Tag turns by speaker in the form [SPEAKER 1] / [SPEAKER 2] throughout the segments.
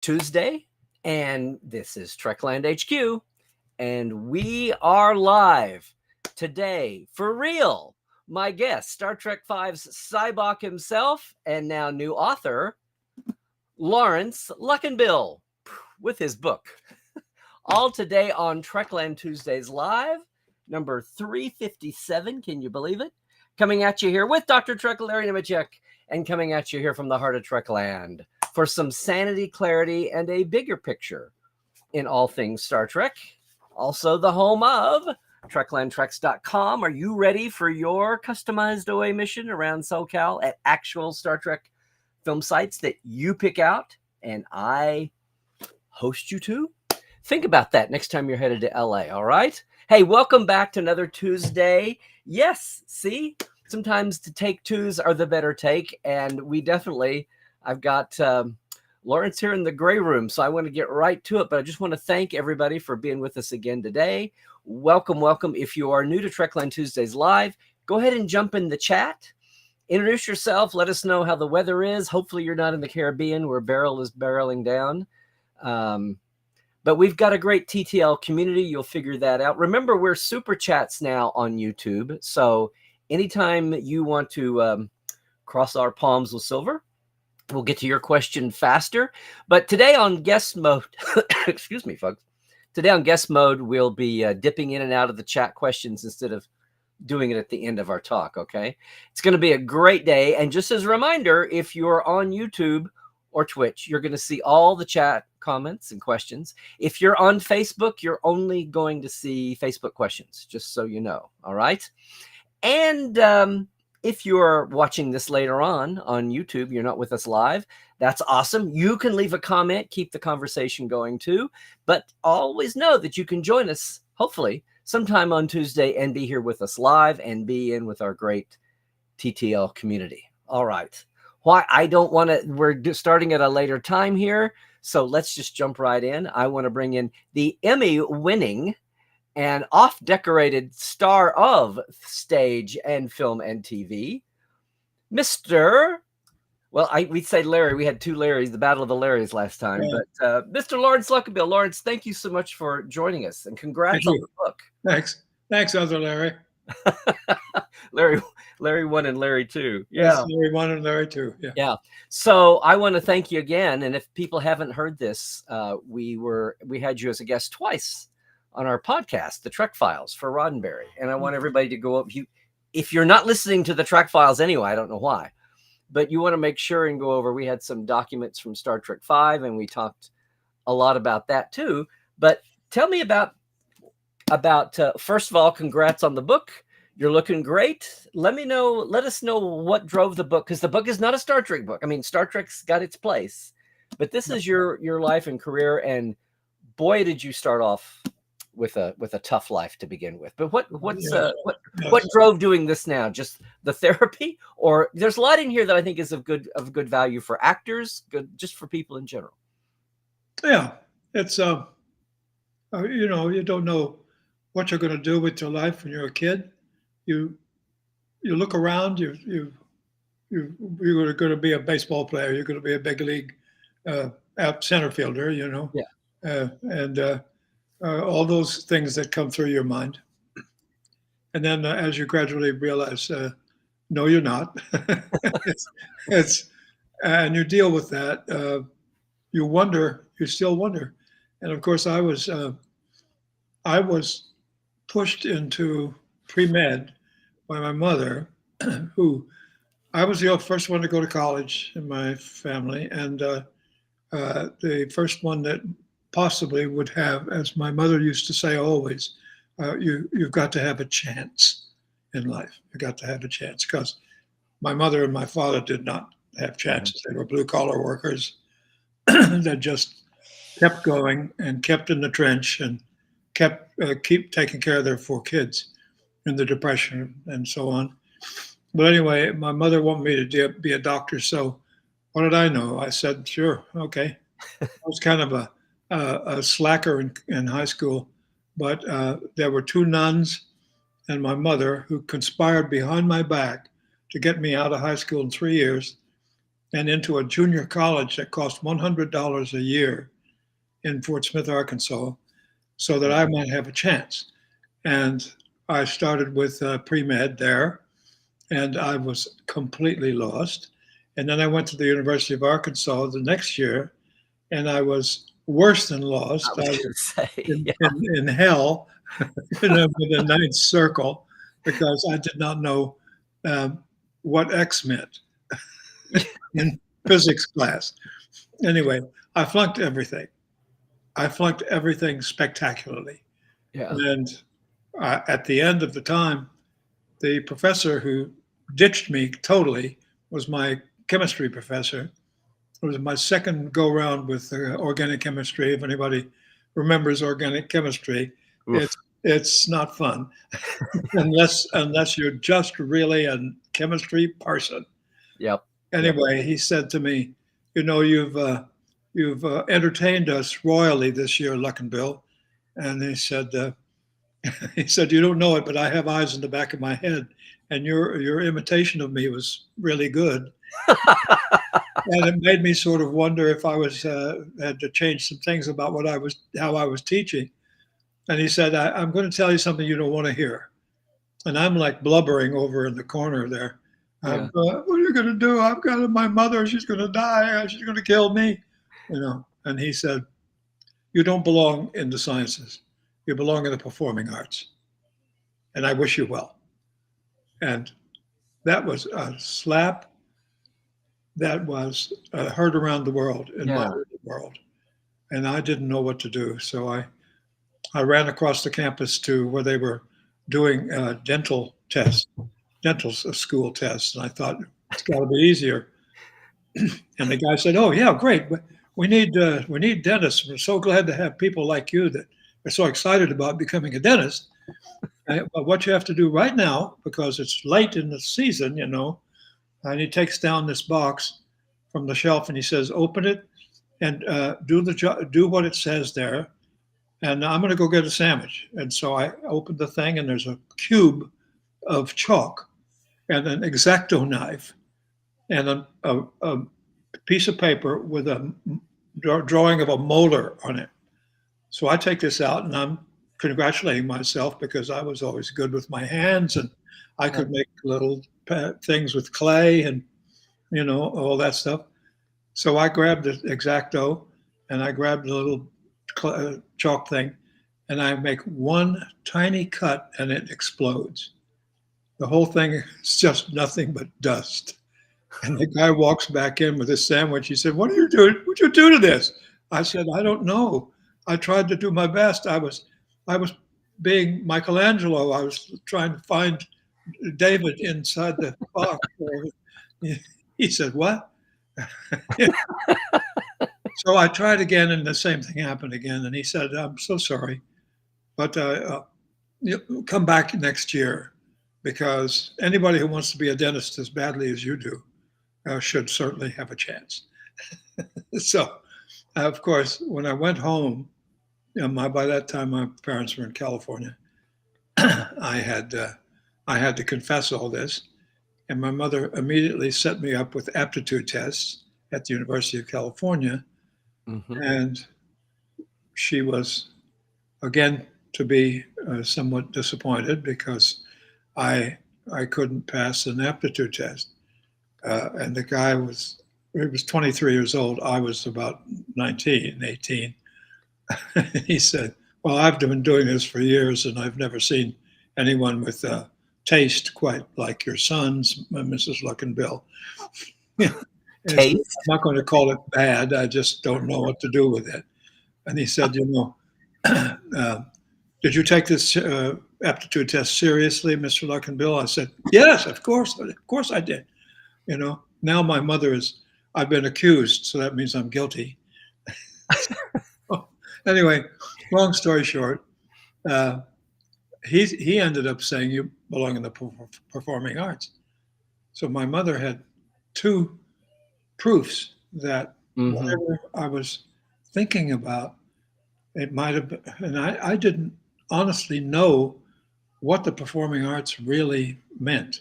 [SPEAKER 1] Tuesday, and this is Trekland HQ, and we are live today for real. My guest, Star Trek V's Sybok himself, and now new author, Laurence Luckinbill, with his book. All today on Trekland Tuesdays Live, number 357. Can you believe it? Coming at you here with Dr. Trek Larry Nemechek, and coming at you here from the heart of Trekland for some sanity, clarity, and a bigger picture in all things Star Trek. Also the home of TreklandTreks.com. Are you ready for your customized OA mission around SoCal at actual Star Trek film sites that you pick out and I host you to? Think about that next time you're headed to LA, all right? Hey, welcome back to another Tuesday. Yes, see? Sometimes the take twos are the better take, and I've got Laurence here in the gray room, so I want to get right to it, but I just want to thank everybody for being with us again today. Welcome, welcome. If you are new to Trekland Tuesdays Live, go ahead and jump in the chat. Introduce yourself. Let us know how the weather is. Hopefully you're not in the Caribbean where Beryl is barreling down. But we've got a great TTL community. You'll figure that out. Remember, we're super chats now on YouTube. So anytime you want to cross our palms with silver, we'll get to your question faster. But today on guest mode, excuse me, folks. Today on guest mode, we'll be dipping in and out of the chat questions instead of doing it at the end of our talk, okay? It's going to be a great day. And just as a reminder, if you're on YouTube or Twitch, you're going to see all the chat comments and questions. If you're on Facebook, you're only going to see Facebook questions, just so you know, all right? And if you're watching this later on YouTube, you're not with us live, that's awesome. You can leave a comment, keep the conversation going too, but always know that you can join us, hopefully, sometime on Tuesday and be here with us live and be in with our great TTL community. All right. Why I don't want to, we're starting at a later time here, so let's just jump right in. I want to bring in the Emmy-winning and oft-decorated star of stage and film and TV, Mr. Well, we'd say Larry. We had two Larrys, the Battle of the Larrys last time. Yeah. But Mr. Laurence Luckinbill. Laurence, thank you so much for joining us, and congrats on the book.
[SPEAKER 2] Thanks, other Larry.
[SPEAKER 1] Larry 1 and Larry 2.
[SPEAKER 2] Yeah. Yes, Larry 1 and Larry 2.
[SPEAKER 1] Yeah. So I want to thank you again. And if people haven't heard this, we had you as a guest twice on our podcast, The Trek Files for Roddenberry. And I want everybody to go up. If you're not listening to The Trek Files anyway, I don't know why, but you want to make sure and go over. We had some documents from Star Trek V, and we talked a lot about that too. But tell me about first of all, congrats on the book. You're looking great. Let us know what drove the book, because the book is not a Star Trek book. I mean, Star Trek's got its place, but this is your life and career. And boy, did you start off with a tough life to begin with. But what drove doing this now? Just the therapy, or there's a lot in here that I think is of good value for actors, good just for people in general.
[SPEAKER 2] Yeah, it's you don't know what you're going to do with your life when you're a kid. You look around. You're going to be a baseball player. You're going to be a big league center fielder.
[SPEAKER 1] Yeah.
[SPEAKER 2] All those things that come through your mind. And then as you gradually realize, no, you're not. And you deal with that. You still wonder. And of course, I was pushed into pre-med by my mother, who I was the first one to go to college in my family. And the first one that possibly would have, as my mother used to say always, you've got to have a chance in life. You got to have a chance, because my mother and my father did not have chances. They were blue collar workers that just kept going and kept in the trench and keep taking care of their 4 kids in the Depression and so on. But anyway, my mother wanted me to be a doctor. So what did I know? I said, sure, okay. I was kind of a slacker in high school, but there were 2 nuns and my mother who conspired behind my back to get me out of high school in 3 years. and into a junior college that cost $100 a year in Fort Smith, Arkansas, so that I might have a chance. And I started with pre-med there, and I was completely lost. And then I went to the University of Arkansas the next year, and I was worse than lost.
[SPEAKER 1] I was
[SPEAKER 2] I
[SPEAKER 1] going
[SPEAKER 2] was
[SPEAKER 1] to say, yeah.
[SPEAKER 2] in hell, with a ninth circle, because I did not know what X meant in physics class. Anyway, I flunked everything. I flunked everything spectacularly.
[SPEAKER 1] Yeah.
[SPEAKER 2] And at the end of the time, the professor who ditched me totally was my chemistry professor. It was my second go round with organic chemistry. If anybody remembers organic chemistry,
[SPEAKER 1] Oof.
[SPEAKER 2] it's not fun unless you're just really a chemistry person.
[SPEAKER 1] Yep.
[SPEAKER 2] Anyway, he said to me, "You know, you've entertained us royally this year, Luckinbill." And he said, he said, "You don't know it, but I have eyes in the back of my head, and your imitation of me was really good." And it made me sort of wonder if I was had to change some things about how I was teaching. And he said, "I'm going to tell you something you don't want to hear." And I'm like blubbering over in the corner there.
[SPEAKER 1] Yeah.
[SPEAKER 2] What are you going to do? I've got my mother. She's going to die. She's going to kill me. And he said, "You don't belong in the sciences. You belong in the performing arts. And I wish you well." And that was a slap that was heard around the world in my world. And I didn't know what to do. So I ran across the campus to where they were doing dental school tests. And I thought, it's got to be easier. And the guy said, "Oh, yeah, great. We need dentists. We're so glad to have people like you that are so excited about becoming a dentist. But what you have to do right now, because it's late in the season, and he takes down this box from the shelf and he says, open it and do what it says there. And I'm going to go get a sandwich." And so I opened the thing, and there's a cube of chalk and an X-Acto knife and a piece of paper with a drawing of a molar on it. So I take this out, and I'm congratulating myself because I was always good with my hands, and I could make little things with clay and all that stuff. So I grabbed the X-Acto and I grabbed the little chalk thing, and I make one tiny cut, and it explodes. The whole thing is just nothing but dust. And the guy walks back in with his sandwich. He said, "What are you doing? What'd you do to this?" I said, "I don't know. I tried to do my best. I was being Michelangelo. I was trying to find David inside the box." He said, "What?" So I tried again, and the same thing happened again. And he said, "I'm so sorry, but come back next year, because anybody who wants to be a dentist as badly as you do should certainly have a chance." So, of course, when I went home, by that time my parents were in California. I had to confess all this, and my mother immediately set me up with aptitude tests at the University of California.
[SPEAKER 1] Mm-hmm.
[SPEAKER 2] And she was, again, to be somewhat disappointed because I couldn't pass an aptitude test. And the guy he was 23 years old. I was about 19, 18. He said, "Well, I've been doing this for years, and I've never seen anyone with taste quite like your sons, Mrs. Luckinbill."
[SPEAKER 1] Taste?
[SPEAKER 2] I'm not going to call it bad. I just don't know what to do with it. And he said, "Did you take this aptitude test seriously, Mr. Luckinbill?" I said, "Yes, of course I did." Now my mother I've been accused, so that means I'm guilty. Anyway, long story short, he ended up saying, "You belong in the performing arts." So my mother had two proofs that whatever I was thinking about, it might have been, and I didn't honestly know what the performing arts really meant.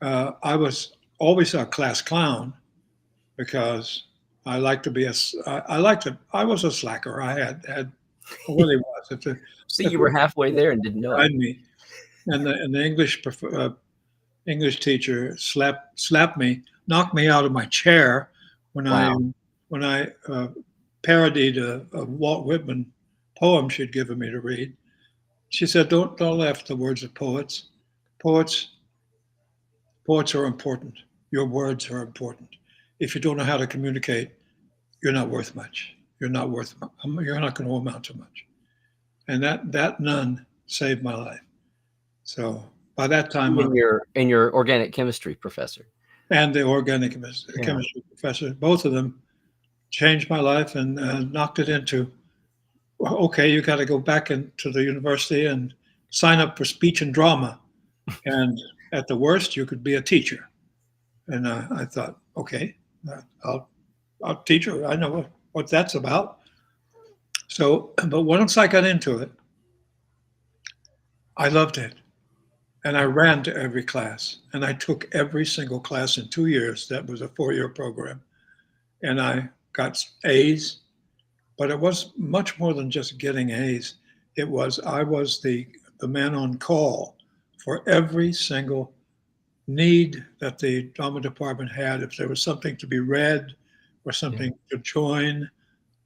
[SPEAKER 2] I was always a class clown, because I like to be I like to, I was a slacker. I really was.
[SPEAKER 1] So
[SPEAKER 2] If
[SPEAKER 1] you
[SPEAKER 2] it
[SPEAKER 1] were halfway there and didn't know it.
[SPEAKER 2] behind me, and the English teacher slapped me, knocked me out of my chair when
[SPEAKER 1] Wow.
[SPEAKER 2] I parodied a Walt Whitman poem she'd given me to read. She said, "Don't laugh at the words of poets. Poets poets are important. Your words are important. If you don't know how to communicate, you're not worth much. You're not worth. You're not going to amount to much." And that nun saved my life. So by that time,
[SPEAKER 1] In your organic chemistry professor.
[SPEAKER 2] and the organic
[SPEAKER 1] Yeah.
[SPEAKER 2] chemistry professor, both of them changed my life and knocked it into, well, okay, you got to go back into the university and sign up for speech and drama. And at the worst, you could be a teacher. And I thought, okay, I'll teach her. I know what that's about. So, but once I got into it, I loved it. And I ran to every class. And I took every single class in 2 years. That was a 4-year program. And I got A's. But it was much more than just getting A's. I was the man on call for every single need that the drama department had. If there was something to be read or something to join,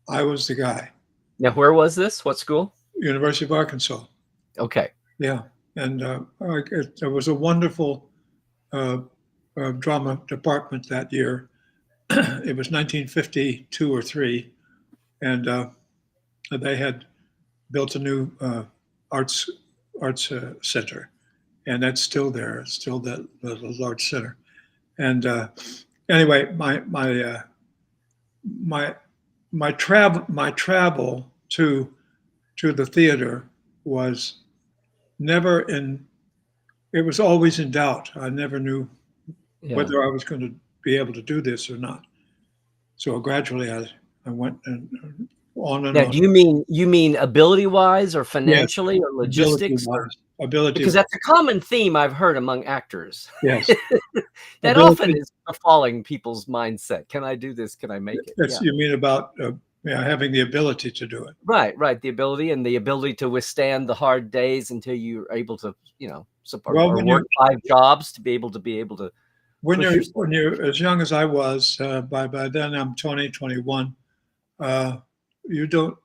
[SPEAKER 2] I was the guy.
[SPEAKER 1] Now, where was this? What school?
[SPEAKER 2] University of Arkansas.
[SPEAKER 1] Okay.
[SPEAKER 2] Yeah, and it was a wonderful drama department that year. It was 1952 or three, and they had built a new arts center, and that's still there. It's still that little arts center. And anyway, my travel to the theater was never in. It was always in doubt. I never knew whether I was going to be able to do this or not. So gradually, I went on and
[SPEAKER 1] Now,
[SPEAKER 2] on.
[SPEAKER 1] do you mean ability wise or financially or logistics?
[SPEAKER 2] Ability.
[SPEAKER 1] Because that's a common theme I've heard among actors.
[SPEAKER 2] Yes.
[SPEAKER 1] That often is befalling people's mindset. Can I do this? Can I make it?
[SPEAKER 2] That's you mean about having the ability to do it.
[SPEAKER 1] Right. The ability to withstand the hard days until you're able to, support or work 5 jobs to be able to.
[SPEAKER 2] When you're as young as I was, by then I'm 20, 21. You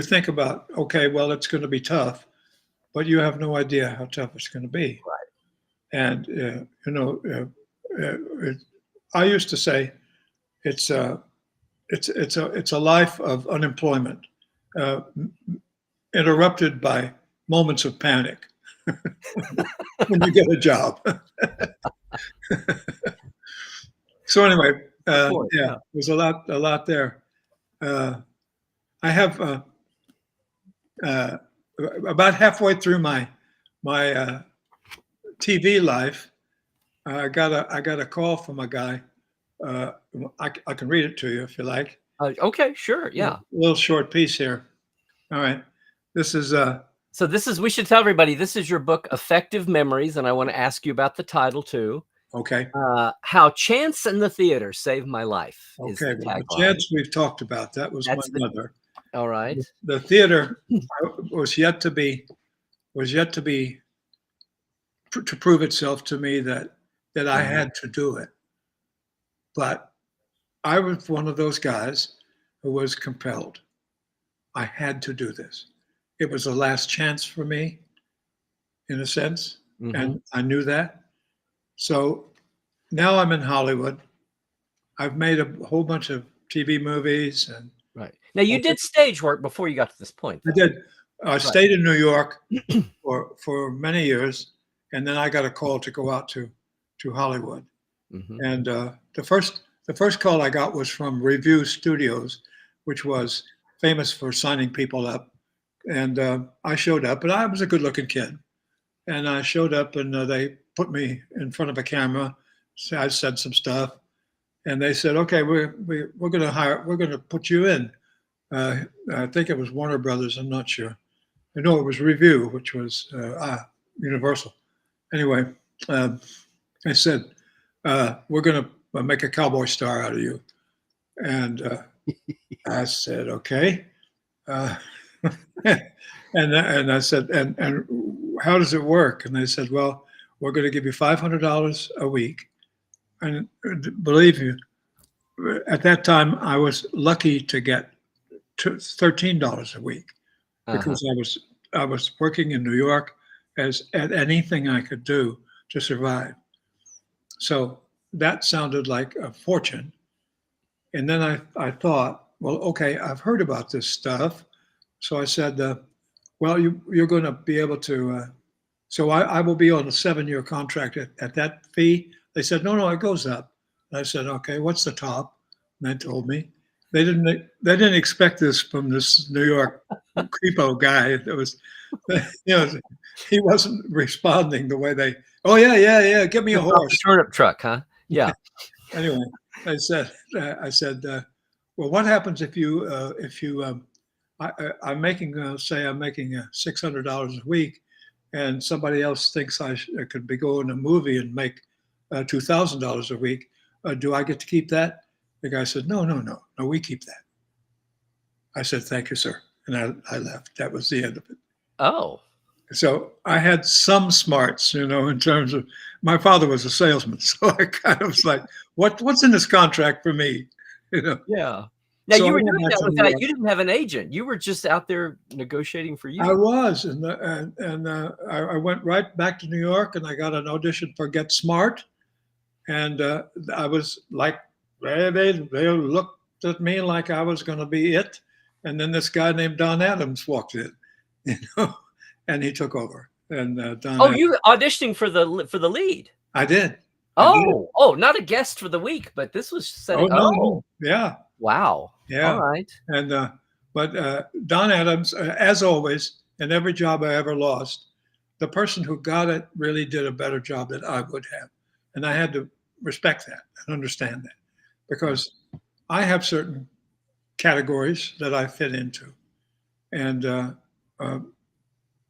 [SPEAKER 2] think about, okay, well, it's going to be tough, but you have no idea how tough it's going to be.
[SPEAKER 1] Right.
[SPEAKER 2] And I used to say it's a life of unemployment, interrupted by moments of panic when you get a job. So anyway, there's a lot there. I have about halfway through my TV life, I got a call from a guy. I can read it to you if you like.
[SPEAKER 1] Okay, sure, yeah.
[SPEAKER 2] A little short piece here. All right, this is.
[SPEAKER 1] So we should tell everybody, this is your book, Effective Memories, and I want to ask you about the title too.
[SPEAKER 2] Okay.
[SPEAKER 1] How Chance and the Theater Saved My Life.
[SPEAKER 2] Okay, well, the chance we've talked about. That's my mother.
[SPEAKER 1] All right.
[SPEAKER 2] The theater was yet to prove itself to me that I had to do it. But I was one of those guys who was compelled. I had to do this. It was the last chance for me, in a sense, and I knew that. So now I'm in Hollywood. I've made a whole bunch of TV movies and.
[SPEAKER 1] Right. Now you did stage work before you got to this point.
[SPEAKER 2] I did. I stayed in New York for many years, and then I got a call to go out to Hollywood. And the first call I got was from Review Studios, which was famous for signing people up. And I showed up, and I was a good-looking kid. And I showed up, and they put me in front of a camera. So I said some stuff, and they said, "Okay, we're going to put you in." I think it was Warner Brothers. I'm not sure. I know it was Review, which was Universal. Anyway, I said, "We're going we'll make a cowboy star out of you. And I said, okay. Uh, and I said, and how does it work? And they said, well, we're going to give you $500 a week. And believe you, at that time, I was lucky to get $13 a week because I was working in New York as at anything I could do to survive. So that sounded like a fortune. And then I thought, well, okay, I've heard about this stuff. So I said, well, you're going to be able to. So I will be on a 7-year contract at that fee. They said, no, it goes up. And I said, okay, what's the top? And they told me. They didn't expect this from this New York creepo guy. That was, he wasn't responding the way they. Oh yeah, give me a horse.
[SPEAKER 1] The turnip truck, huh? Yeah.
[SPEAKER 2] Anyway, I said, well, what happens if you I'm making say I'm making $600 a week, and somebody else thinks I could be going to a movie and make $2,000 a week. Do I get to keep that? The guy said, no, we keep that. I said, thank you, sir. And I left. That was the end of it.
[SPEAKER 1] Oh.
[SPEAKER 2] So I had some smarts, in terms of, my father was a salesman. So I kind of was like, what's in this contract for me?
[SPEAKER 1] Yeah. Now
[SPEAKER 2] So
[SPEAKER 1] you were doing that without, you didn't have an agent. You were just out there negotiating for you.
[SPEAKER 2] I was, and I went right back to New York, and I got an audition for Get Smart, and I was like, they looked at me like I was going to be it, and then this guy named Don Adams walked in, and he took over. And Don.
[SPEAKER 1] Oh, you were auditioning for the lead.
[SPEAKER 2] I did.
[SPEAKER 1] Oh, not a guest for the week, but this was setting.
[SPEAKER 2] No. Yeah.
[SPEAKER 1] Wow.
[SPEAKER 2] Yeah.
[SPEAKER 1] All right.
[SPEAKER 2] And but Don Adams, as always, in every job I ever lost, the person who got it really did a better job than I would have, and I had to respect that and understand that, because I have certain categories that I fit into, and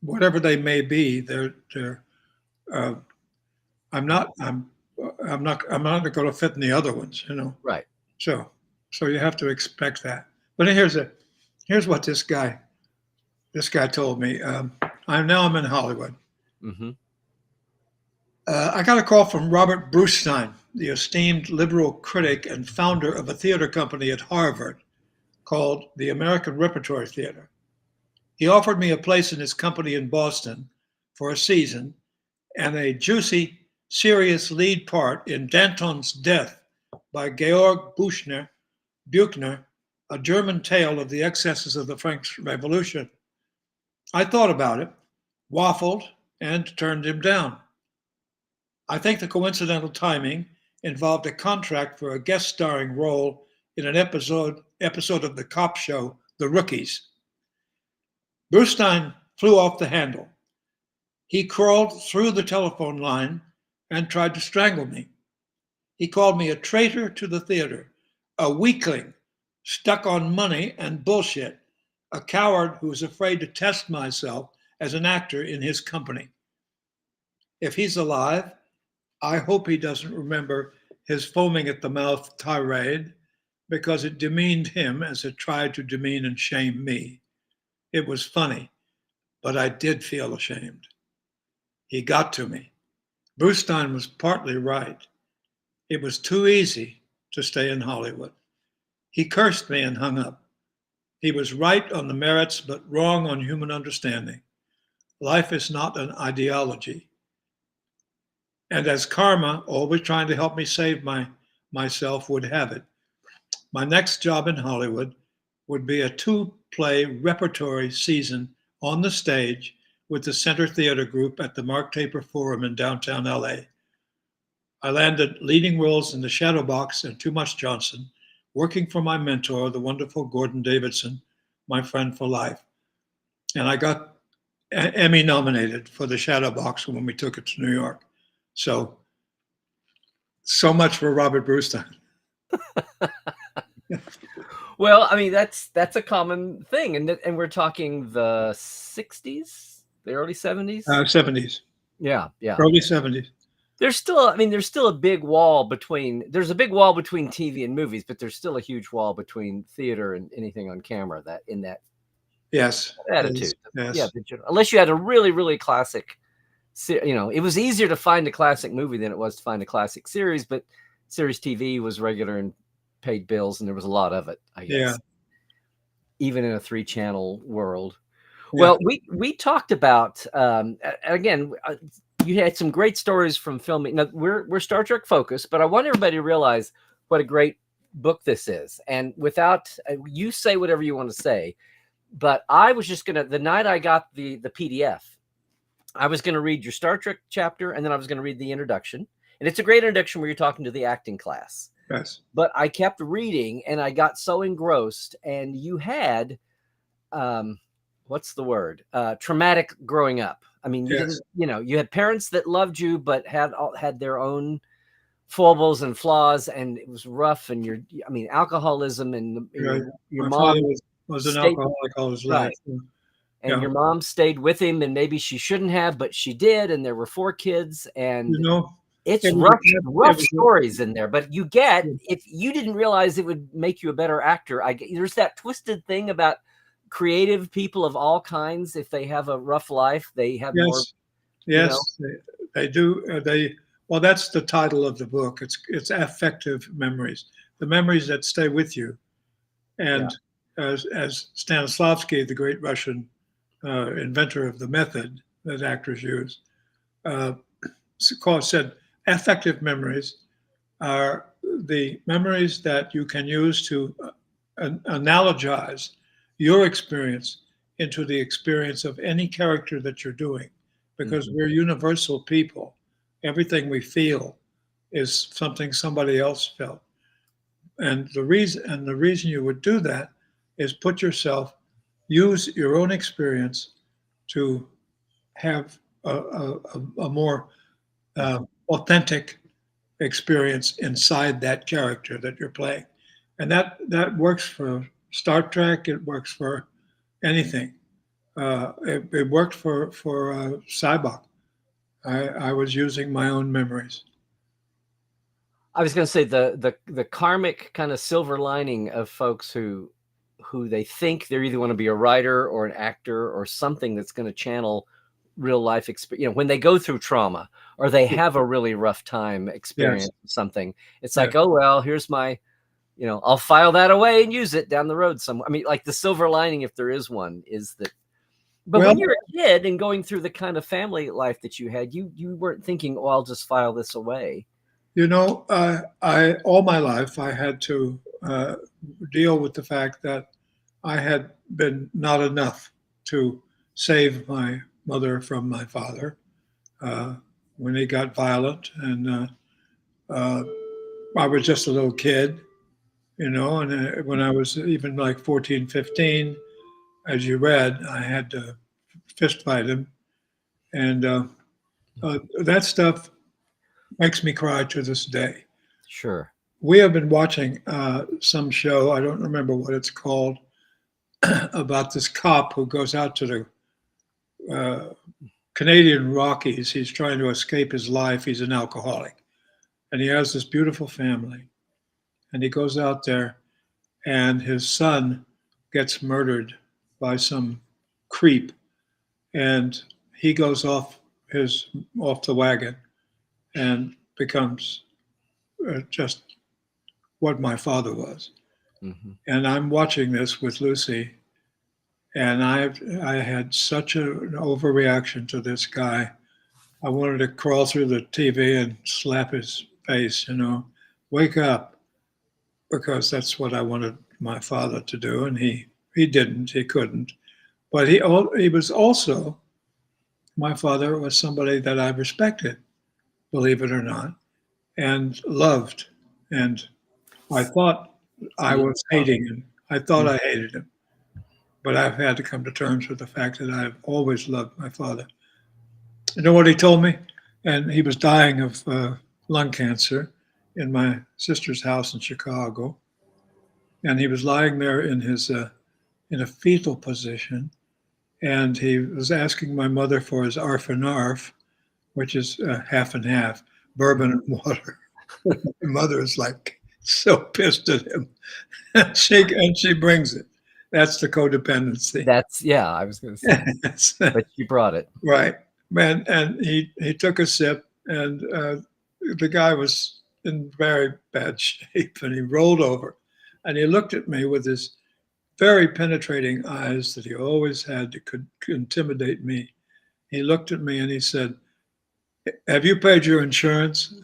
[SPEAKER 2] whatever they may be, I'm not going to fit in the other ones,
[SPEAKER 1] Right.
[SPEAKER 2] So you have to expect that. But here's what this guy told me. I'm in Hollywood.
[SPEAKER 1] Mm-hmm.
[SPEAKER 2] I got a call from Robert Brustein, the esteemed liberal critic and founder of a theater company at Harvard called the American Repertory Theater. He offered me a place in his company in Boston for a season and a juicy, serious lead part in Danton's Death by Georg Buchner, a German tale of the excesses of the French Revolution. I thought about it, waffled, and turned him down. I think the coincidental timing involved a contract for a guest starring role in an episode of the cop show, The Rookies. Brustein flew off the handle. He crawled through the telephone line and tried to strangle me. He called me a traitor to the theater, a weakling stuck on money and bullshit, a coward who was afraid to test myself as an actor in his company. If he's alive, I hope he doesn't remember his foaming at the mouth tirade, because it demeaned him as it tried to demean and shame me. It was funny, but I did feel ashamed. He got to me. Brustein was partly right. It was too easy to stay in Hollywood. He cursed me and hung up. He was right on the merits, but wrong on human understanding. Life is not an ideology. And as karma, always trying to help me save myself, would have it, my next job in Hollywood would be a 2-play repertory season on the stage with the Center Theater Group at the Mark Taper Forum in downtown LA. I landed leading roles in The Shadow Box and Too Much Johnson, working for my mentor, the wonderful Gordon Davidson, my friend for life. And I got Emmy nominated for The Shadow Box when we took it to New York. So much for Robert Brustein.
[SPEAKER 1] Well, I mean, that's a common thing, and we're talking the 60s, the early 70s.
[SPEAKER 2] 70s.
[SPEAKER 1] Yeah.
[SPEAKER 2] Early 70s.
[SPEAKER 1] there's still, I mean, there's still a big wall between, there's a big wall between TV and movies, but there's still a huge wall between theater and anything on camera, that in that
[SPEAKER 2] Yes,
[SPEAKER 1] attitude. Yeah,
[SPEAKER 2] yes,
[SPEAKER 1] unless you had a really, really classic, you know, it was easier to find a classic movie than it was to find a classic series, but series TV was regular and paid bills, and there was a lot of it, I guess,
[SPEAKER 2] yeah,
[SPEAKER 1] even in a 3-channel world.
[SPEAKER 2] yeah.
[SPEAKER 1] Well, we talked about again. You had some great stories from filming. Now we're Star Trek focused, but I want everybody to realize what a great book this is. And without you say whatever you want to say, but I was just gonna, the night I got the PDF, I was gonna read your Star Trek chapter, and then I was gonna read the introduction. And it's a great introduction where you're talking to the acting class.
[SPEAKER 2] Yes.
[SPEAKER 1] But I kept reading, and I got so engrossed. And you had, what's the word? Traumatic growing up. I mean, you didn't, you know, you had parents that loved you, but had their own foibles and flaws, and it was rough. And I mean, alcoholism, and your
[SPEAKER 2] My
[SPEAKER 1] mom
[SPEAKER 2] father was an alcoholic all his life.
[SPEAKER 1] right. And your mom stayed with him, and maybe she shouldn't have, but she did. And there were 4 kids, and
[SPEAKER 2] You know,
[SPEAKER 1] it's rough stories in there. But you get, if you didn't realize it would make you a better actor, there's that twisted thing about creative people of all kinds. If they have a rough life, they have more.
[SPEAKER 2] Yes, they do. Well, that's the title of the book. It's affective memories, the memories that stay with you. And as Stanislavski, the great Russian inventor of the method that actors use, said, affective memories are the memories that you can use to analogize your experience into the experience of any character that you're doing, because we're universal people. Everything we feel is something somebody else felt. And the reason you would do that is use your own experience to have a more authentic experience inside that character that you're playing. And that works for Star Trek. It works for anything. It worked for Sybok. I was using my own memories.
[SPEAKER 1] I was going to say the karmic kind of silver lining of folks who they think they're either want to be a writer or an actor or something that's going to channel real life experience. You know, when they go through trauma or they have a really rough time experience something, it's like, oh well, here's my, you know, I'll file that away and use it down the road somewhere. I mean, like the silver lining, if there is one, is that. But when you're a kid and going through the kind of family life that you had, you weren't thinking, oh, I'll just file this away.
[SPEAKER 2] You know, I all my life I had to deal with the fact that I had been not enough to save my mother from my father when he got violent, and I was just a little kid, you know, and when I was even like 14, 15, as you read, I had to fist fight him, and that stuff makes me cry to this day.
[SPEAKER 1] Sure.
[SPEAKER 2] We have been watching some show, I don't remember what it's called, about this cop who goes out to the Canadian Rockies. He's trying to escape his life. He's an alcoholic. And he has this beautiful family. And he goes out there, and his son gets murdered by some creep. And he goes off the wagon and becomes just what my father was. Mm-hmm. And I'm watching this with Lucy, and I had such an overreaction to this guy. I wanted to crawl through the TV and slap his face, you know, wake up, because that's what I wanted my father to do, and he didn't, he couldn't. But he was also, my father was somebody that I respected, believe it or not, and loved. And I thought I was hating him. I thought I hated him. But I've had to come to terms with the fact that I've always loved my father. You know what he told me? And he was dying of lung cancer in my sister's house in Chicago. And he was lying there in a fetal position. And he was asking my mother for his arf and arf, which is half and half. bourbon and water. My mother is like so pissed at him. And she brings it. That's the codependency.
[SPEAKER 1] That's, yeah, I was going to say, but you brought it.
[SPEAKER 2] Right. Man, and he took a sip, and the guy was in very bad shape, and he rolled over, and he looked at me with his very penetrating eyes that he always had that could intimidate me. He looked at me and he said, "Have you paid your insurance?"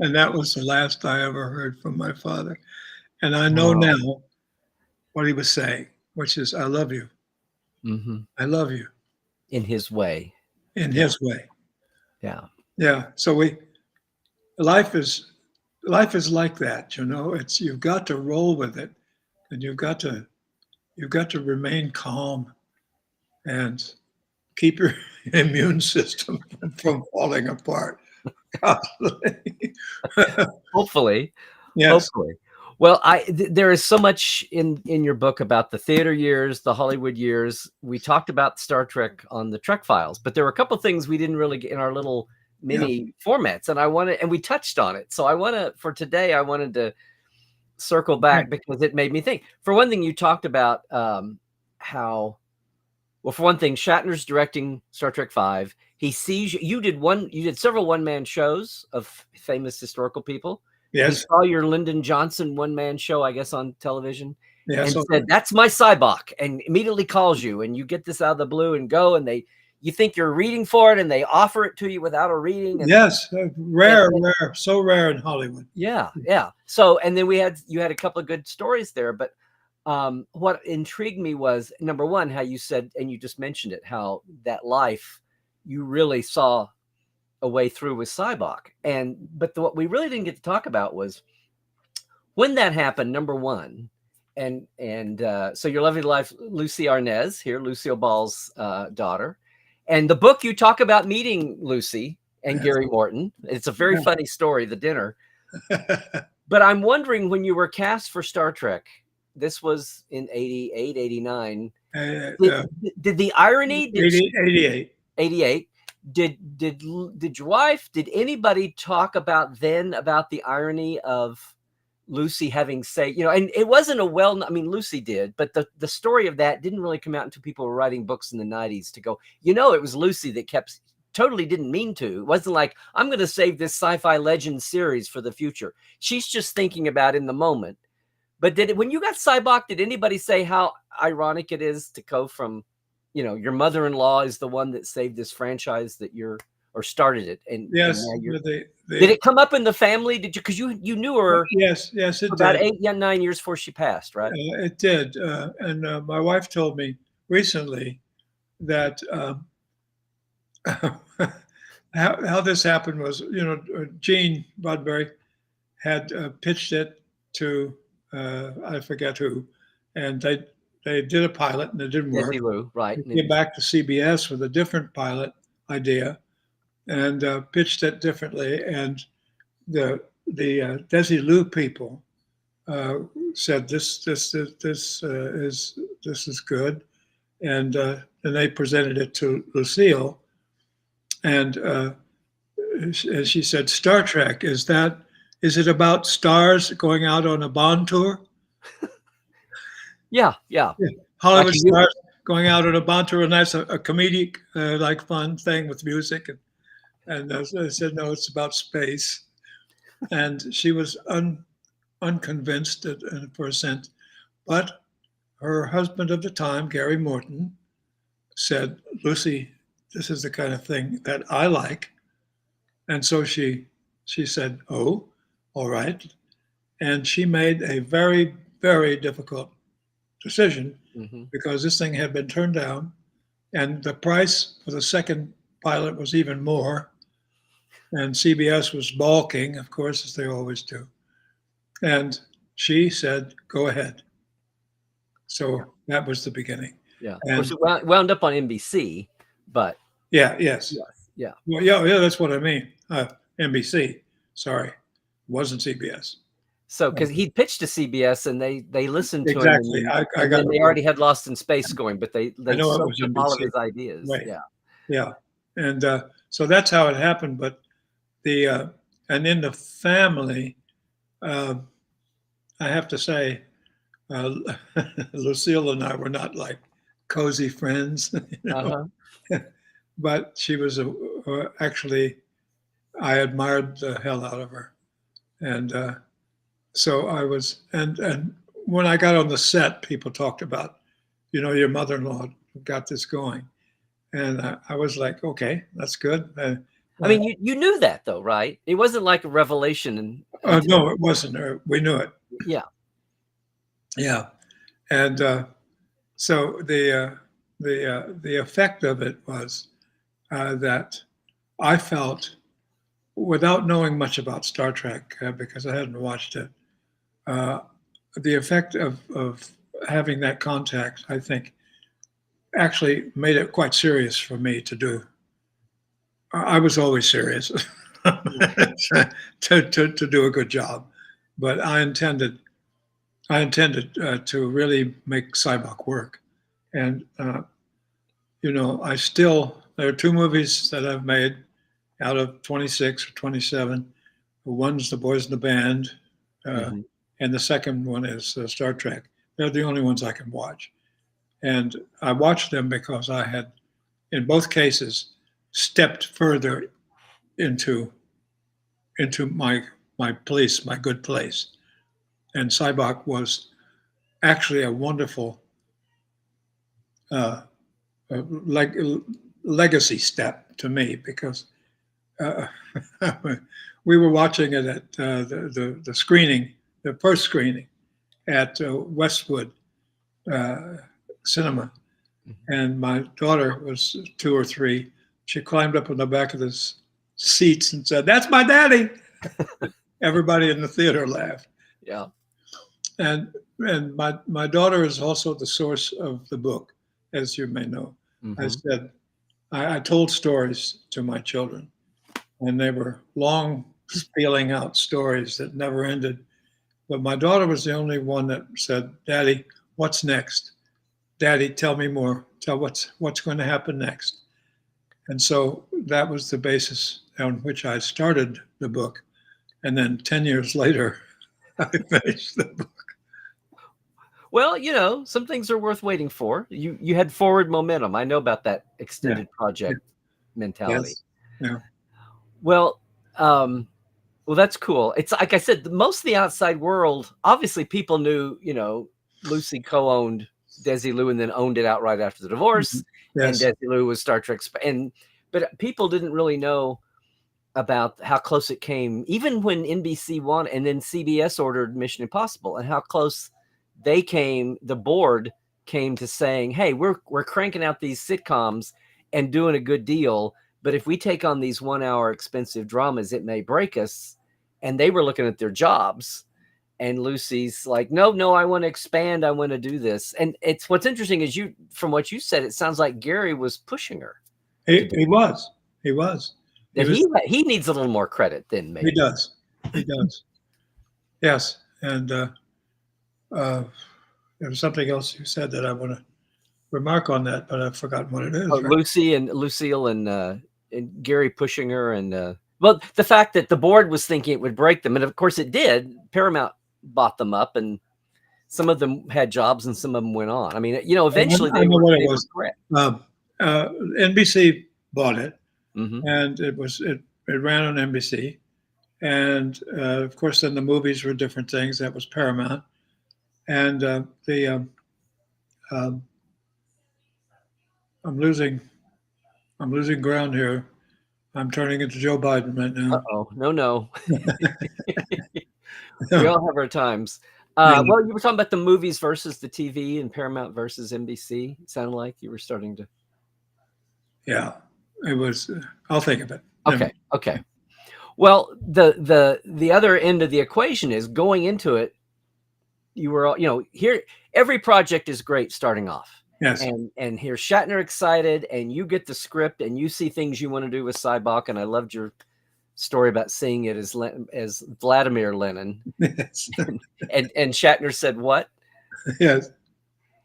[SPEAKER 2] And that was the last I ever heard from my father. And I know now what he was saying, which is, I love you.
[SPEAKER 1] Mm-hmm.
[SPEAKER 2] I love you.
[SPEAKER 1] In his way.
[SPEAKER 2] In his way.
[SPEAKER 1] Yeah.
[SPEAKER 2] Yeah. So life is like that, you know. It's, you've got to roll with it, and you've got to remain calm and keep your immune system from falling apart.
[SPEAKER 1] Hopefully.
[SPEAKER 2] Yes.
[SPEAKER 1] Hopefully. Well, there is so much in your book about the theater years, the Hollywood years. We talked about Star Trek on the Trek Files, but there were a couple of things we didn't really get in our little mini formats, and we touched on it. So for today, I wanted to circle back because it made me think. For one thing, you talked about how, well, for one thing, Shatner's directing Star Trek V. He sees you did several one-man shows of famous historical people.
[SPEAKER 2] Yes.
[SPEAKER 1] He saw your Lyndon Johnson one-man show, I guess, on television,
[SPEAKER 2] yes,
[SPEAKER 1] and said, "That's my Sybok," and immediately calls you, and you get this out of the blue and go, and you think you're reading for it, and they offer it to you without a reading. And,
[SPEAKER 2] yes, rare, so rare in Hollywood.
[SPEAKER 1] Yeah, yeah. So, and then you had a couple of good stories there, but what intrigued me was, number one, how you said, and you just mentioned it, how that life you really saw a way through with Sybok. But what we really didn't get to talk about was when that happened, number one, and so your lovely life, Lucy Arnaz here, Lucille Ball's daughter, and the book you talk about meeting Lucy and Gary Morton. It's a very funny story, the dinner. But I'm wondering, when you were cast for Star Trek, this was in 88, 89, did the irony, 88, did your wife, did anybody talk about the irony of Lucy having and it wasn't Lucy did, but the story of that didn't really come out until people were writing books in the 90s to go, it was Lucy that totally didn't mean to. It wasn't like, I'm going to save this sci-fi legend series for the future. She's just thinking about in the moment. But when you got Sybok, did anybody say how ironic it is to go from, your mother-in-law is the one that saved this franchise or started it? And
[SPEAKER 2] yes,
[SPEAKER 1] did it come up in the family? Did you, because you knew her?
[SPEAKER 2] Yes, it
[SPEAKER 1] about
[SPEAKER 2] did.
[SPEAKER 1] 9 years before she passed, right?
[SPEAKER 2] It did. And my wife told me recently that how this happened was, Gene Roddenberry had pitched it to I forget who, and they did a pilot and it didn't work.
[SPEAKER 1] Lou, right?
[SPEAKER 2] They came back to CBS with a different pilot idea and pitched it differently, and the Desilu people said this is good, and they presented it to Lucille, and she said, "Star Trek, is it about stars going out on a Bond tour?"
[SPEAKER 1] Yeah.
[SPEAKER 2] Hollywood stars going out on a Bond tour, and that's a comedic, like fun thing with music, and I said, "No, it's about space." And she was unconvinced for a sense, but her husband of the time, Gary Morton, said, "Lucy, this is the kind of thing that I like." And so she said, "Oh, all right." And she made a very, very difficult decision because this thing had been turned down, and the price for the second pilot was even more. And CBS was balking, of course, as they always do. And she said, "Go ahead." So that was the beginning.
[SPEAKER 1] Yeah. And of course, it wound up on NBC, but.
[SPEAKER 2] Yes.
[SPEAKER 1] Yeah.
[SPEAKER 2] Well, yeah, that's what I mean. NBC. Sorry. It wasn't CBS.
[SPEAKER 1] So, because he pitched to CBS and they listened to
[SPEAKER 2] exactly.
[SPEAKER 1] him.
[SPEAKER 2] I got
[SPEAKER 1] they already had Lost in Space going, but they
[SPEAKER 2] know it was
[SPEAKER 1] all of his ideas.
[SPEAKER 2] Right.
[SPEAKER 1] Yeah.
[SPEAKER 2] Yeah. And so that's how it happened. But And in the family, uh, I have to say, uh, Lucille and I were not like cozy friends,
[SPEAKER 1] Uh-huh.
[SPEAKER 2] but she was actually, I admired the hell out of her. And so I was, and when I got on the set, people talked about, your mother-in-law got this going. And I was like, okay, that's good.
[SPEAKER 1] I mean, you knew that though, right? It wasn't like a revelation until
[SPEAKER 2] no, it wasn't. We knew it.
[SPEAKER 1] yeah.
[SPEAKER 2] Yeah. And so the effect of it was that I felt, without knowing much about Star Trek, because I hadn't watched it, uh, the effect of having that contact, I think, actually made it quite serious for me to do. I was always serious to do a good job, but I intended to really make Sybok work, and there are two movies that I've made out of 26 or 27. One's The Boys in the Band,
[SPEAKER 1] Mm-hmm.
[SPEAKER 2] and the second one is Star Trek. They're the only ones I can watch. And I watched them because I had, in both cases, stepped further into my place, my good place. And Sybok was actually a wonderful uh, like legacy step to me because uh, we were watching it at the screening, the first screening at Westwood Cinema, and my daughter was 2 or 3. She climbed up on the back of the seats and said, "That's my daddy." Everybody in the theater laughed.
[SPEAKER 1] Yeah.
[SPEAKER 2] And my daughter is also the source of the book, as you may know.
[SPEAKER 1] Mm-hmm.
[SPEAKER 2] I said I told stories to my children, and they were long, spelling out stories that never ended. But my daughter was the only one that said, "Daddy, what's next? Daddy, tell me more. Tell what's going to happen next." And so that was the basis on which I started the book. And then 10 years later, I finished the book.
[SPEAKER 1] Well, some things are worth waiting for. You had forward momentum. I know about that extended project mentality.
[SPEAKER 2] Yes. Yeah.
[SPEAKER 1] Well, well, that's cool. It's like I said, most of the outside world, obviously people knew, Lucy co-owned Desilu and then owned it outright after the divorce.
[SPEAKER 2] Yes.
[SPEAKER 1] And Desilu was Star Trek. But people didn't really know about how close it came, even when NBC won and then CBS ordered Mission Impossible, and how close the board came to saying, hey, we're cranking out these sitcoms and doing a good deal, but if we take on these 1-hour expensive dramas, it may break us. And they were looking at their jobs, and Lucy's like, no, I want to expand. I want to do this. And it's what's interesting is from what you said, it sounds like Gary was pushing her.
[SPEAKER 2] He was.
[SPEAKER 1] That he needs a little more credit than maybe.
[SPEAKER 2] He does. Yes. And there was something else you said that I want to remark on that, but I've forgotten what it is.
[SPEAKER 1] Right? Lucille and Gary pushing her, and well, the fact that the board was thinking it would break them, and of course it did. Paramount bought them up, and some of them had jobs, and some of them went on. I mean, eventually they were correct.
[SPEAKER 2] NBC bought it,
[SPEAKER 1] mm-hmm.
[SPEAKER 2] and it ran on NBC, and of course then the movies were different things. That was Paramount, and I'm losing ground here. I'm turning into Joe Biden right now.
[SPEAKER 1] Uh-oh. No. We all have our times. Well, you were talking about the movies versus the TV and Paramount versus NBC. It sounded like you were starting to.
[SPEAKER 2] Yeah, it was. I'll think of it.
[SPEAKER 1] Okay. Well, the other end of the equation is going into it. You were, here. Every project is great starting off.
[SPEAKER 2] Yes.
[SPEAKER 1] And here's Shatner excited, and you get the script, and you see things you want to do with Sybok. And I loved your story about seeing it as Vladimir Lenin.
[SPEAKER 2] Yes.
[SPEAKER 1] and Shatner said what?
[SPEAKER 2] Yes.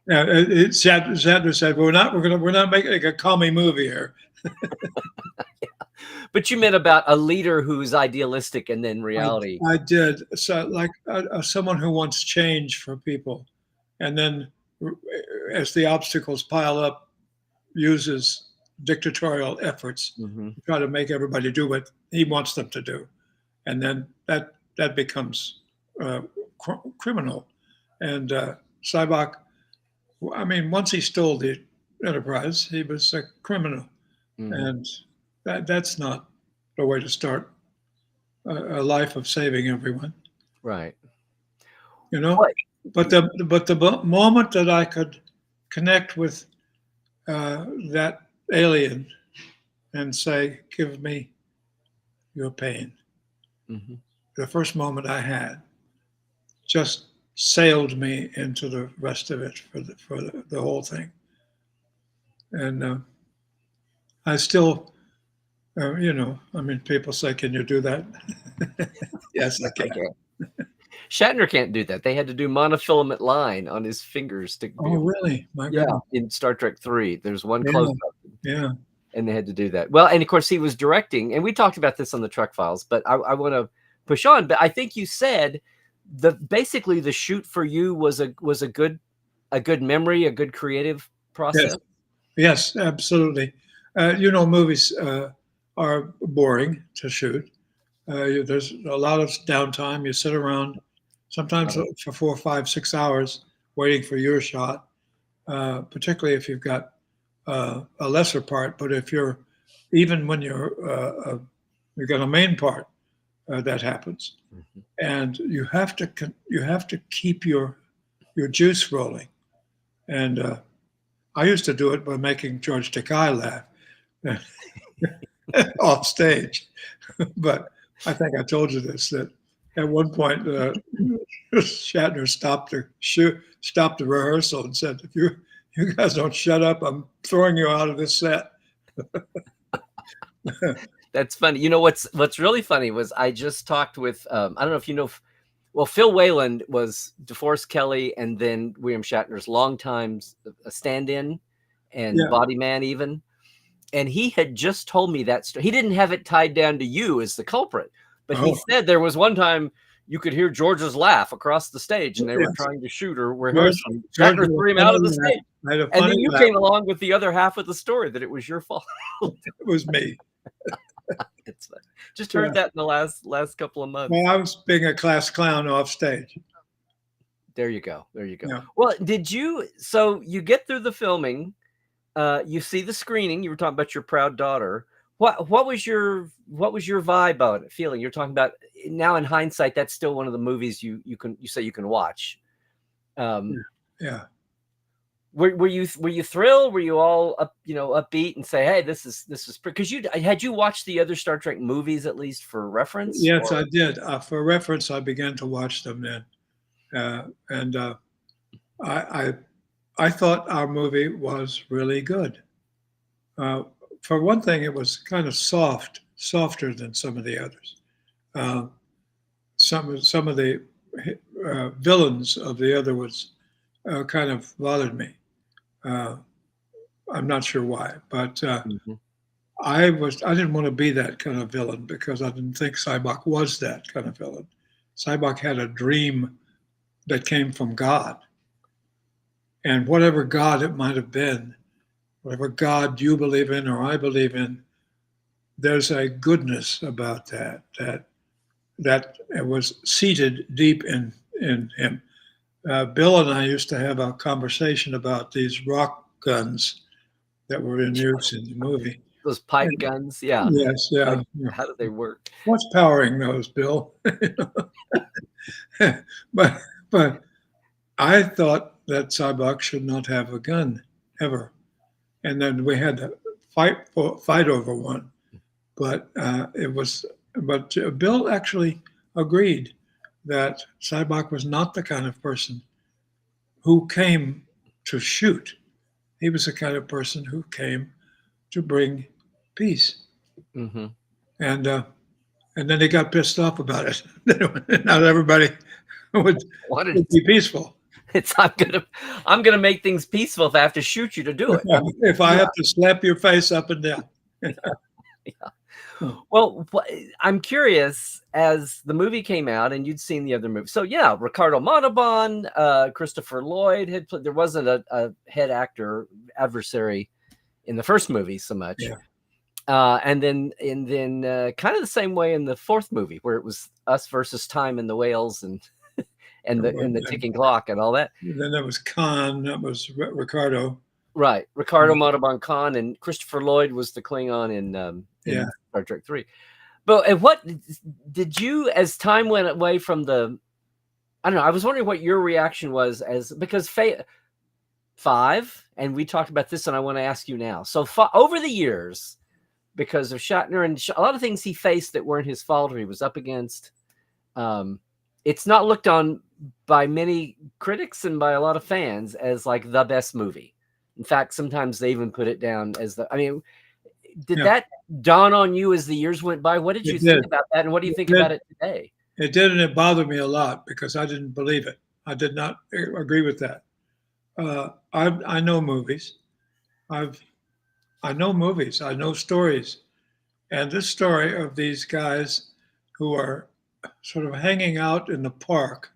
[SPEAKER 2] Yeah. Shatner said, "We're not making a commie movie here."
[SPEAKER 1] But you meant about a leader who's idealistic and then reality.
[SPEAKER 2] I did. So, like someone who wants change for people, and then as the obstacles pile up, uses dictatorial efforts
[SPEAKER 1] Mm-hmm.
[SPEAKER 2] to try to make everybody do what he wants them to do, and then that becomes uh, criminal. And Sybok, I mean, once he stole the enterprise, he was a criminal,
[SPEAKER 1] Mm-hmm.
[SPEAKER 2] and that's not the way to start a life of saving everyone,
[SPEAKER 1] Right.
[SPEAKER 2] you know.
[SPEAKER 1] What?
[SPEAKER 2] But the moment that I could connect with that alien and say, "Give me your pain,"
[SPEAKER 1] Mm-hmm.
[SPEAKER 2] the first moment I had just sailed me into the rest of it for the whole thing. And I still, I mean, people say, "Can you do that?" Yes, I can.
[SPEAKER 1] Shatner can't do that. They had to do monofilament line on his fingers to be
[SPEAKER 2] Oh,
[SPEAKER 1] able.
[SPEAKER 2] really? My
[SPEAKER 1] Yeah,
[SPEAKER 2] goodness.
[SPEAKER 1] in Star Trek 3, there's one
[SPEAKER 2] Yeah,
[SPEAKER 1] close up,
[SPEAKER 2] yeah,
[SPEAKER 1] and they had to do that. Well, and of course he was directing, and we talked about this on the Trek Files, but I want to push on. But I think you said basically the shoot for you was a good memory, a good creative
[SPEAKER 2] yes,
[SPEAKER 1] process.
[SPEAKER 2] yes, absolutely. Movies are boring to shoot. There's a lot of downtime. You sit around sometimes
[SPEAKER 1] Uh,
[SPEAKER 2] for 4, 5, 6 hours waiting for your shot, particularly if you've got a lesser part. But if you're even when you've got a main part, that happens,
[SPEAKER 1] mhm.
[SPEAKER 2] and you have to keep your juice rolling. And I used to do it by making George Takei laugh off stage. But I think I told you this, that at one point Shatner stopped the rehearsal and said, "If you guys don't shut up, I'm throwing you out of this set."
[SPEAKER 1] That's funny. You know what's really funny was I just talked with I don't know if you know. Well, Phil Wayland was DeForest Kelley and then William Shatner's longtime stand-in and
[SPEAKER 2] Yeah.
[SPEAKER 1] body man even. And he had just told me that story. He didn't have it tied down to you as the culprit, but he
[SPEAKER 2] Oh,
[SPEAKER 1] said there was one time you could hear George's laugh across the stage and they were
[SPEAKER 2] yes.
[SPEAKER 1] trying to shoot or
[SPEAKER 2] George,
[SPEAKER 1] rehearse. And
[SPEAKER 2] George
[SPEAKER 1] Shatner
[SPEAKER 2] had a
[SPEAKER 1] threw him out of
[SPEAKER 2] funny
[SPEAKER 1] the
[SPEAKER 2] laugh.
[SPEAKER 1] stage.
[SPEAKER 2] I had a
[SPEAKER 1] And
[SPEAKER 2] funny
[SPEAKER 1] then you
[SPEAKER 2] laugh.
[SPEAKER 1] came along with the other half of the story that it was your fault.
[SPEAKER 2] It was me.
[SPEAKER 1] It's just heard that in the last couple of months.
[SPEAKER 2] Well, I was being a class clown off stage.
[SPEAKER 1] There you go. There you go.
[SPEAKER 2] Yeah.
[SPEAKER 1] Well, so you get through the filming, you see the screening, you were talking about your proud daughter. What was your vibe about it, feeling? You're talking about now in hindsight, that's still one of the movies you say you can watch.
[SPEAKER 2] Yeah.
[SPEAKER 1] Were you thrilled? Were you all upbeat and say, hey, this is because had you watched the other Star Trek movies at least for reference?
[SPEAKER 2] Yes,
[SPEAKER 1] Or?
[SPEAKER 2] I did. For reference, I began to watch them then, and I I thought our movie was really good. For one thing, it was kind of softer than some of the others. Uh, some of the villains of the other was kind of bothered me. Uh, I'm not sure why, but
[SPEAKER 1] Mhm.
[SPEAKER 2] I didn't want to be that kind of villain because I didn't think Sybok was that kind of villain. Sybok had a dream that came from God, and whatever God it might have been, whatever God you believe in or I believe in, there's a goodness about that it was seated deep in him. Bill and I used to have a conversation about these rock guns that were in use in the movie.
[SPEAKER 1] Those pipe
[SPEAKER 2] And
[SPEAKER 1] guns, yeah.
[SPEAKER 2] yes, yeah,
[SPEAKER 1] Like,
[SPEAKER 2] yeah.
[SPEAKER 1] how do they work?
[SPEAKER 2] What's powering those, Bill? but but I thought that Sybok should not have a gun ever, and then we had to fight over one. But Bill actually agreed that Sybok was not the kind of person who came to shoot. He was the kind of person who came to bring peace.
[SPEAKER 1] Mm-hmm.
[SPEAKER 2] And then he got pissed off about it. Not everybody would,
[SPEAKER 1] Wanted
[SPEAKER 2] be peaceful.
[SPEAKER 1] it's I'm gonna make things peaceful if I have to shoot you to do it.
[SPEAKER 2] If I have to slap your face up and down.
[SPEAKER 1] Yeah. Well, I'm curious, as the movie came out and you'd seen the other movie. So yeah, Ricardo Montalban, Christopher Lloyd had played. There wasn't a head actor adversary in the first movie so much.
[SPEAKER 2] Yeah.
[SPEAKER 1] And then kind of the same way in the fourth movie, where it was us versus time and the whales and the ticking clock and all that.
[SPEAKER 2] Then there was Khan. That was Ricardo.
[SPEAKER 1] Right, Ricardo Montalban Khan, and Christopher Lloyd was the Klingon in Star Trek 3. But what did you, as time went away from the, I don't know, I was wondering what your reaction was because 5, and we talked about this, and I want to ask you now. So over the years, because of Shatner and a lot of things he faced that weren't his fault or he was up against, it's not looked on by many critics and by a lot of fans as like the best movie. In fact, sometimes they even put it down as did that dawn on you as the years went by? What did you think about that? And what do you think about it today?
[SPEAKER 2] It did, and it bothered me a lot because I didn't believe it. I did not agree with that. I know movies. I know movies. I know stories. And this story of these guys who are sort of hanging out in the park,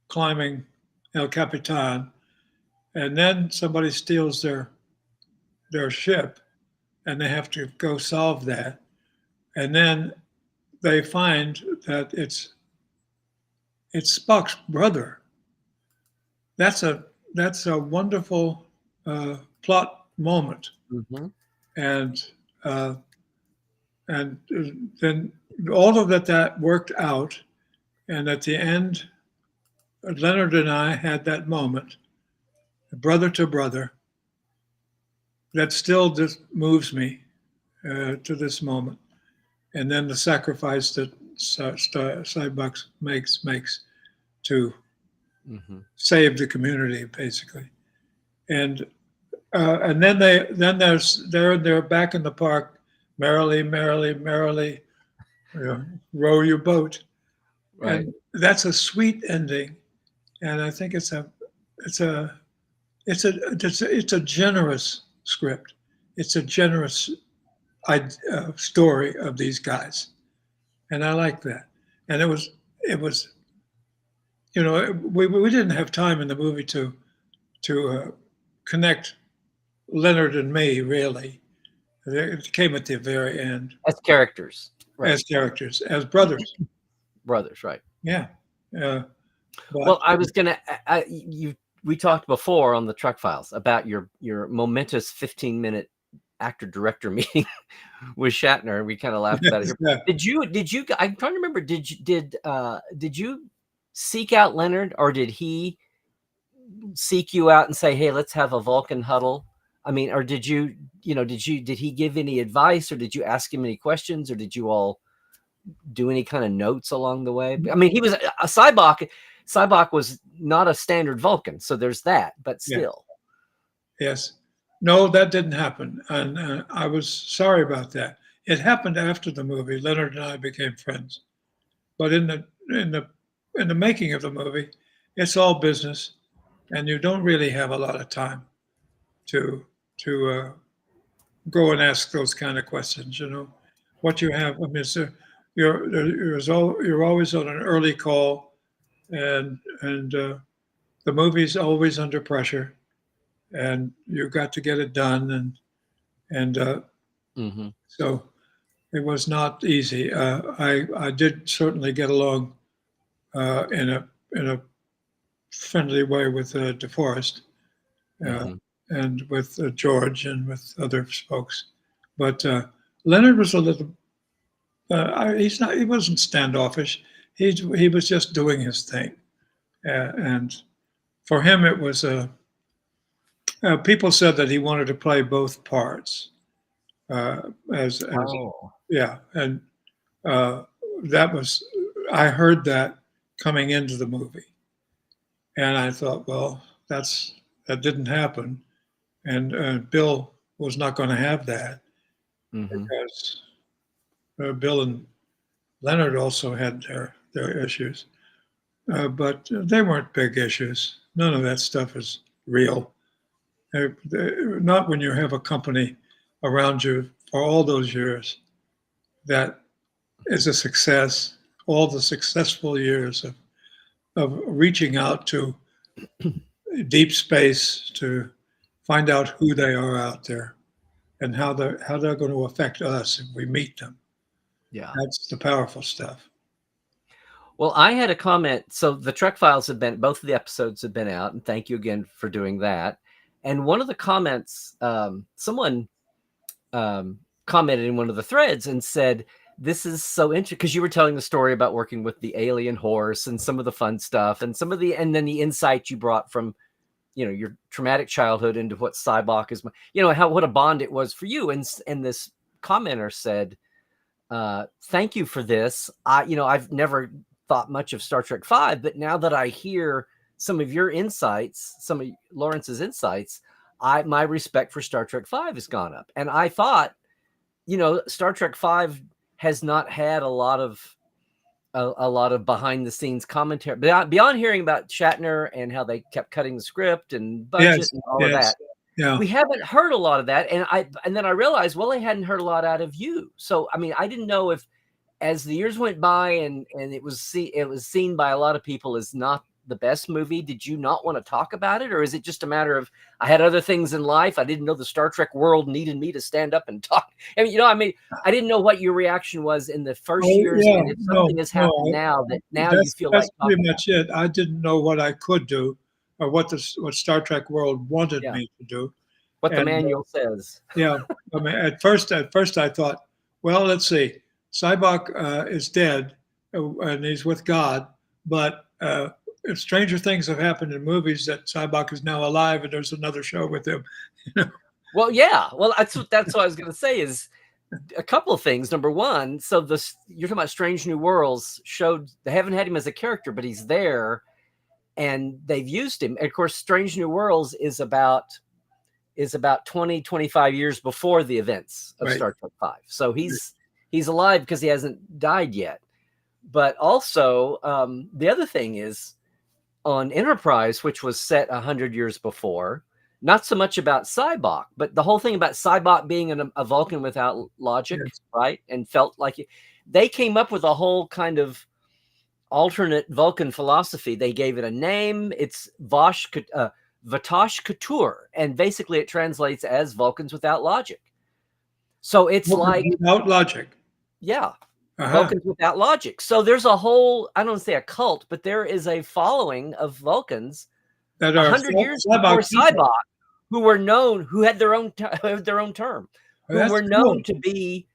[SPEAKER 2] climbing El Capitan, and then somebody steals their ship, and they have to go solve that. And then they find that it's Spock's brother. That's a wonderful plot moment.
[SPEAKER 1] Mm-hmm.
[SPEAKER 2] And then all of that worked out, and at the end, Leonard and I had that moment, brother to brother, that still just moves me to this moment. And then the sacrifice that Sybok makes to save the community, basically. And then they're back in the park, merrily, row your boat.
[SPEAKER 1] Right.
[SPEAKER 2] And that's a sweet ending, and I think it's a generous script. It's a generous story of these guys, and I like that. And it was we didn't have time in the movie to connect Leonard and me, really. It came at the very end.
[SPEAKER 1] As characters. Right.
[SPEAKER 2] As characters, as brothers.
[SPEAKER 1] Brothers, right.
[SPEAKER 2] Yeah.
[SPEAKER 1] Well, I was going to, we talked before on the Trek Files about your momentous 15-minute actor-director meeting with Shatner. We kind of laughed about it. Yeah. Did you, I'm trying to remember, did you seek out Leonard, or did he seek you out and say, hey, let's have a Vulcan huddle? I mean, or did he give any advice, or did you ask him any questions, or did you all do any kind of notes along the way? I mean, he was a Sybok. Sybok was not a standard Vulcan, so there's that, but still.
[SPEAKER 2] Yeah. Yes. No, that didn't happen. And I was sorry about that. It happened after the movie. Leonard and I became friends. But in the making of the movie, it's all business, and you don't really have a lot of time to go and ask those kind of questions. What you have. I mean, you're always on an early call, and the movie's always under pressure, and you've got to get it done, and so it was not easy. I did certainly get along in a friendly way with DeForest. And with George and with other folks, but Leonard was a little. He wasn't standoffish. He was just doing his thing, and for him it was people said that he wanted to play both parts, and that was, I heard that coming into the movie, and I thought, well, that didn't happen. And Bill was not going to have that because Bill and Leonard also had their issues, but they weren't big issues. None of that stuff is real. Not when you have a company around you for all those years that is a success. All the successful years of reaching out to deep space to find out who they are out there and how they're going to affect us if we meet them.
[SPEAKER 1] Yeah.
[SPEAKER 2] That's the powerful stuff.
[SPEAKER 1] Well, I had a comment. So the Trek Files have been, both of the episodes have been out, and thank you again for doing that. And one of the comments, someone commented in one of the threads and said, "This is so interesting," because you were telling the story about working with the alien horse and some of the fun stuff, and and then the insight you brought from, your traumatic childhood into what Sybok is, what a bond it was for you. And this commenter said, "Thank you for this. I've never thought much of Star Trek V, but now that I hear some of your insights, some of Laurence's insights, my respect for Star Trek V has gone up." And I thought, Star Trek V has not had a lot of behind the scenes commentary beyond hearing about Shatner and how they kept cutting the script and budget
[SPEAKER 2] Yes,
[SPEAKER 1] and all of
[SPEAKER 2] yes,
[SPEAKER 1] that.
[SPEAKER 2] yeah.
[SPEAKER 1] We haven't heard a lot of that. And then I realized, well, I hadn't heard a lot out of you. So, I mean, I didn't know if, as the years went by and it was seen by a lot of people as not the best movie, did you not want to talk about it? Or is it just a matter of, I had other things in life, I didn't know the Star Trek world needed me to stand up and talk? I didn't know what your reaction was in the first years,
[SPEAKER 2] Yeah,
[SPEAKER 1] and if something has happened now that now you feel
[SPEAKER 2] that's
[SPEAKER 1] like
[SPEAKER 2] pretty much it. I didn't know what I could do or what Star Trek world wanted me to do.
[SPEAKER 1] What the
[SPEAKER 2] And
[SPEAKER 1] manual says.
[SPEAKER 2] yeah, I mean, at first I thought, well, let's see, Sybok is dead and he's with God, but if stranger things have happened in movies that Sybok is now alive and there's another show with him.
[SPEAKER 1] Well, yeah. Well, that's what I was going to say is a couple of things. Number one, so you're talking about Strange New Worlds showed they haven't had him as a character, but he's there, and they've used him. And of course, Strange New Worlds is about 20, 25 years before the events of Star Trek V. So he's alive because he hasn't died yet. But also, the other thing is on Enterprise, which was set 100 years before, not so much about Sybok, but the whole thing about Sybok being a Vulcan without logic, right? And felt like they came up with a whole kind of alternate Vulcan philosophy. They gave it a name. It's Vatosh Couture, and basically it translates as Vulcans without logic. So it's like
[SPEAKER 2] without logic.
[SPEAKER 1] Yeah. Vulcans without logic. So there's a whole, I don't want to say a cult, but there is a following of Vulcans that are 100 years before Sybok, who were known, who had their own term, who were known to be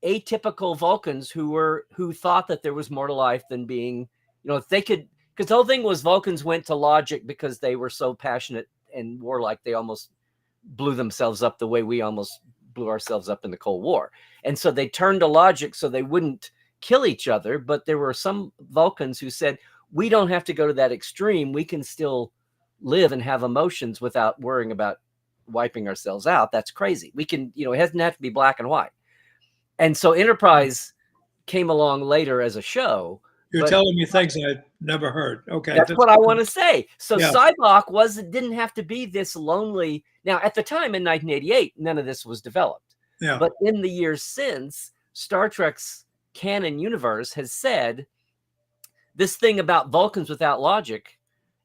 [SPEAKER 1] atypical Vulcans who thought that there was more to life than being, if they could, because the whole thing was Vulcans went to logic because they were so passionate and warlike, they almost blew themselves up the way we almost blew ourselves up in the Cold War. And so they turned to logic so they wouldn't kill each other. But there were some Vulcans who said, we don't have to go to that extreme. We can still live and have emotions without worrying about wiping ourselves out. That's crazy. We can, it doesn't have to be black and white. And so Enterprise came along later as a show.
[SPEAKER 2] You're telling me things I'd never heard. Okay.
[SPEAKER 1] That's what I want to say. So Sybok didn't have to be this lonely. Now, at the time in 1988, none of this was developed.
[SPEAKER 2] Yeah.
[SPEAKER 1] But in the years since, Star Trek's canon universe has said this thing about Vulcans without logic,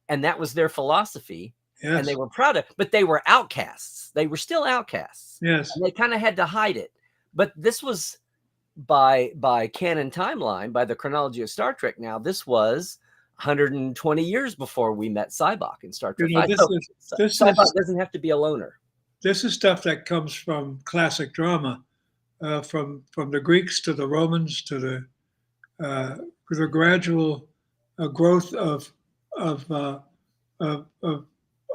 [SPEAKER 1] and that was their philosophy. Yes. And they were proud of it, but they were outcasts. They were still outcasts.
[SPEAKER 2] Yes.
[SPEAKER 1] And they kind of had to hide it. But this was by canon timeline, by the chronology of Star Trek now, this was 120 years before we met Sybok in Star Trek. Sybok doesn't have to be a loner.
[SPEAKER 2] This is stuff that comes from classic drama, from the Greeks to the Romans to the gradual growth of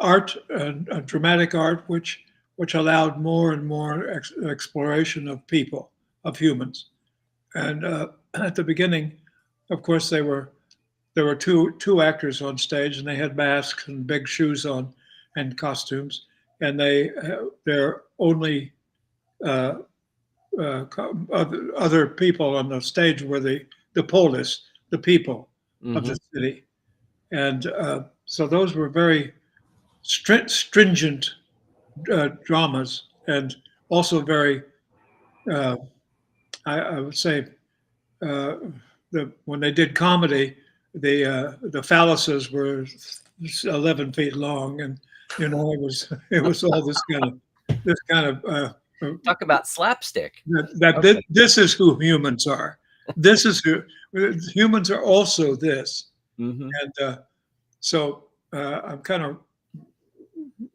[SPEAKER 2] art and dramatic art, which allowed more and more exploration of people, of humans. And at the beginning, of course, there were two actors on stage, and they had masks and big shoes on and costumes. And their only other people on the stage were the polis, the people of the city. And so those were very stringent dramas, and also very uh, I would say uh, when they did comedy, the phalluses were 11 feet long, and it was all this kind of
[SPEAKER 1] Talk about slapstick.
[SPEAKER 2] that
[SPEAKER 1] Okay.
[SPEAKER 2] this is who humans are. This is who humans are. Also this,
[SPEAKER 1] Hmm.
[SPEAKER 2] and so I'm kind of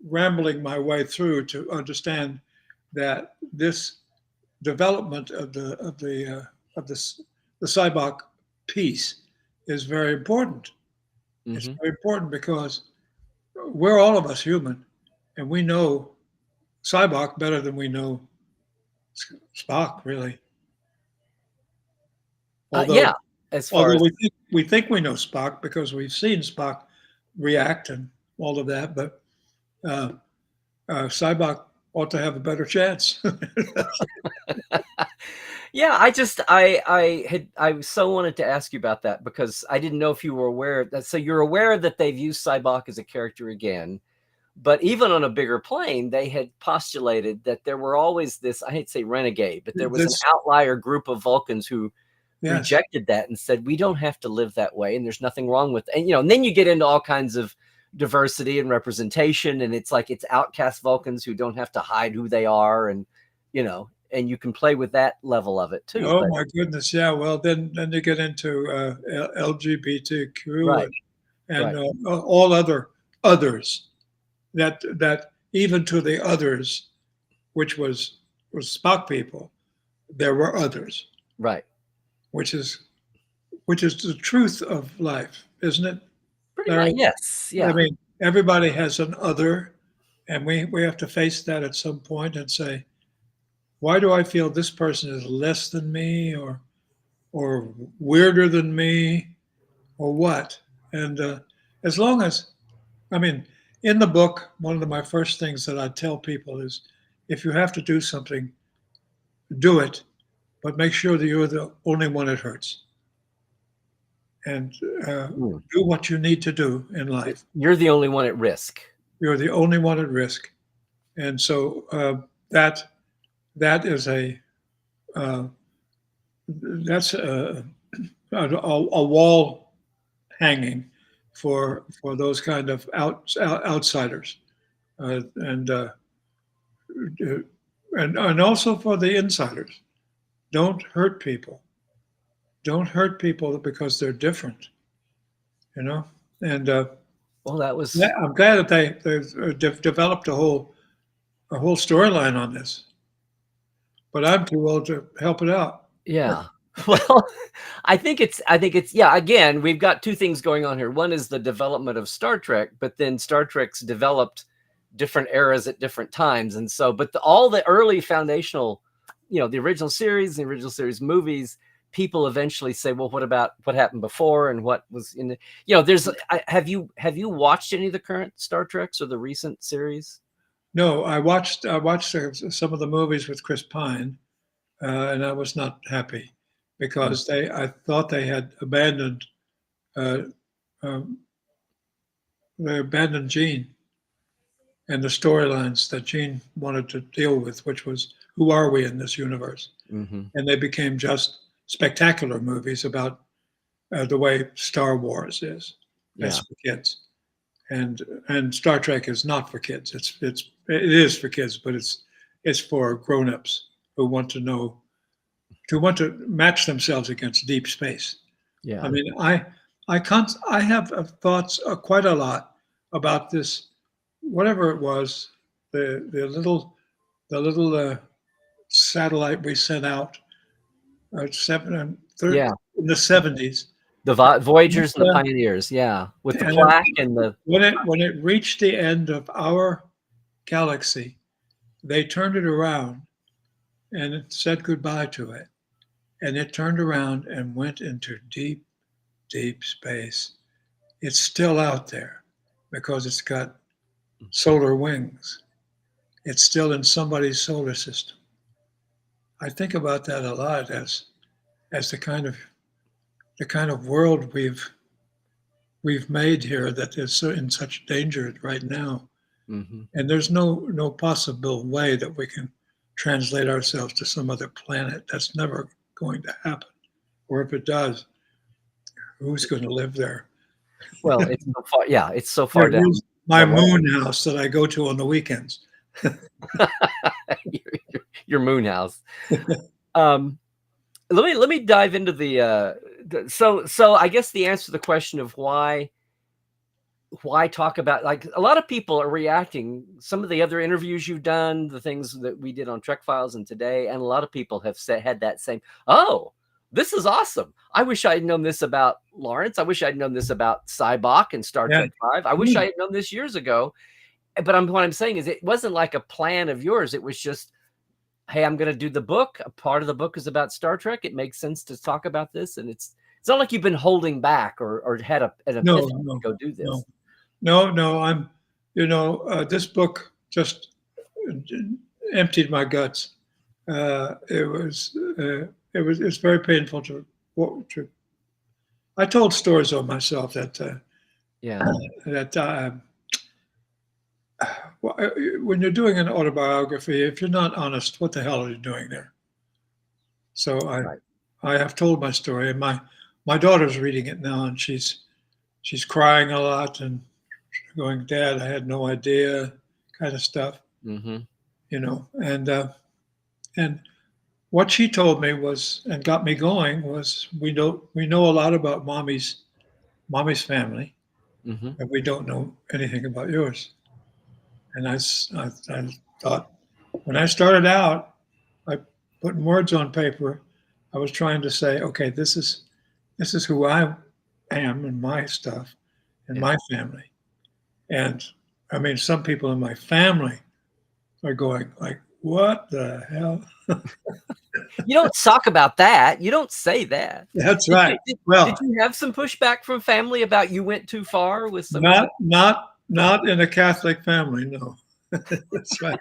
[SPEAKER 2] rambling my way through to understand that this development of this the Sybok piece is very important. It's
[SPEAKER 1] Hmm.
[SPEAKER 2] very important because we're all of us human, and we know Sybok better than we know Spock, really.
[SPEAKER 1] Yeah,
[SPEAKER 2] Although
[SPEAKER 1] as far
[SPEAKER 2] although
[SPEAKER 1] as
[SPEAKER 2] we think we know Spock because we've seen Spock react and all of that, but uh, Sybok ought to have a better chance.
[SPEAKER 1] yeah, I so wanted to ask you about that because I didn't know if you were aware that. So you're aware that they've used Sybok as a character again, but even on a bigger plane, they had postulated that there were always this, I hate to say renegade, but there was an
[SPEAKER 2] This,
[SPEAKER 1] outlier group of Vulcans who
[SPEAKER 2] yes,
[SPEAKER 1] rejected that and said, we don't have to live that way. And there's nothing wrong with, and, and then you get into all kinds of diversity and representation. And it's like, it's outcast Vulcans who don't have to hide who they are. And you can play with that level of it too.
[SPEAKER 2] oh
[SPEAKER 1] But
[SPEAKER 2] my goodness, yeah. Well, then you get into LGBTQ
[SPEAKER 1] right,
[SPEAKER 2] and
[SPEAKER 1] right,
[SPEAKER 2] all other others that even to the others, which was Spock people, there were others,
[SPEAKER 1] right.
[SPEAKER 2] which is which is the truth of life, isn't it,
[SPEAKER 1] Pretty much.
[SPEAKER 2] Larry?
[SPEAKER 1] Yes.
[SPEAKER 2] I
[SPEAKER 1] Yeah.
[SPEAKER 2] mean, everybody has an other, and we have to face that at some point and say, why do I feel this person is less than me, or weirder than me, or what? And as long as, I mean, in the book, one of my first things that I tell people is, if you have to do something, do it, but make sure that you're the only one it hurts, and
[SPEAKER 1] Mm.
[SPEAKER 2] do what you need to do in life.
[SPEAKER 1] You're the only one at risk.
[SPEAKER 2] You're the only one at risk, and so that is uh, that's a wall hanging for those kind of outsiders, and and also for the insiders. Don't hurt people. Don't hurt people because they're different. You know, and
[SPEAKER 1] Well, that was,
[SPEAKER 2] yeah, I'm glad that they've developed a whole storyline on this. But I'm too old to help it out.
[SPEAKER 1] yeah. Well, I think it's, yeah, again, we've got two things going on here. One is the development of Star Trek, but then Star Trek's developed different eras at different times. And so, but all the early foundational, the original series, the original series movies, people eventually say, well, what about what happened before and what was in the, have you watched any of the current Star Treks or the recent series?
[SPEAKER 2] No, I watched some of the movies with Chris Pine, and I was not happy
[SPEAKER 1] Mm.
[SPEAKER 2] because I thought uh, um, they abandoned Gene and the storylines that Gene wanted to deal with, which was who are we in this universe,
[SPEAKER 1] Mm-hmm.
[SPEAKER 2] and they became just spectacular movies about the way Star Wars is. That's
[SPEAKER 1] Yeah.
[SPEAKER 2] for kids, and Star Trek is not for kids. It is for kids, but it's for grown-ups who want to match themselves against deep space. I
[SPEAKER 1] Yeah.
[SPEAKER 2] mean, I have thoughts quite a lot about this, whatever it was, the little satellite we sent out, seven and third
[SPEAKER 1] Yeah.
[SPEAKER 2] in the 70s,
[SPEAKER 1] The Voyagers and the Pioneers. Yeah. With the
[SPEAKER 2] and
[SPEAKER 1] plaque and the,
[SPEAKER 2] when it reached the end of our galaxy, they turned it around and it said goodbye to it, and it turned around and went into deep, deep space. It's still out there because it's got solar wings. It's still in somebody's solar system. I think about that a lot as the kind of world we've made here that is so in such danger right now.
[SPEAKER 1] mhm.
[SPEAKER 2] And there's no possible way that we can translate ourselves to some other planet. That's never going to happen. Or if it does, who's going to live there?
[SPEAKER 1] Well, it's so far. Yeah, it's so far down
[SPEAKER 2] Here's my
[SPEAKER 1] the line.
[SPEAKER 2] moon house that I go to on the weekends.
[SPEAKER 1] Your moon house. Let me dive into so I guess the answer to the question of why talk about, like, a lot of people are reacting, some of the other interviews you've done, the things that we did on Trek Files and today, and a lot of people have had that same, oh, this is awesome. I wish I had known this about Laurence. I wish I'd known this about Sybok and Star Trek 5. I wish I had known this years ago. But what I'm saying is it wasn't like a plan of yours. It was just, hey, I'm going to do the book. A part of the book is about Star Trek. It makes sense to talk about this. And it's not like you've been holding back or had an epiphany to go do this.
[SPEAKER 2] No. I'm, this book just emptied my guts. It's very painful to. I told stories of myself that when you're doing an autobiography, if you're not honest, what the hell are you doing there? So I have told my story, and my daughter's reading it now, and she's crying a lot and going, "Dad, I had no idea," kind of stuff.
[SPEAKER 1] Mm-hmm.
[SPEAKER 2] And what she told me was, and got me going, was we know a lot about mommy's family,
[SPEAKER 1] mm-hmm.
[SPEAKER 2] and we don't know anything about yours. And I thought, when I started out, I put words on paper. I was trying to say, okay, this is who I am and my stuff and my family. And I mean, some people in my family are going like, what the hell?
[SPEAKER 1] You don't talk about that. You don't say that.
[SPEAKER 2] That's right.
[SPEAKER 1] Did you have some pushback from family about you went too far with some?
[SPEAKER 2] Not in a Catholic family, no. That's right.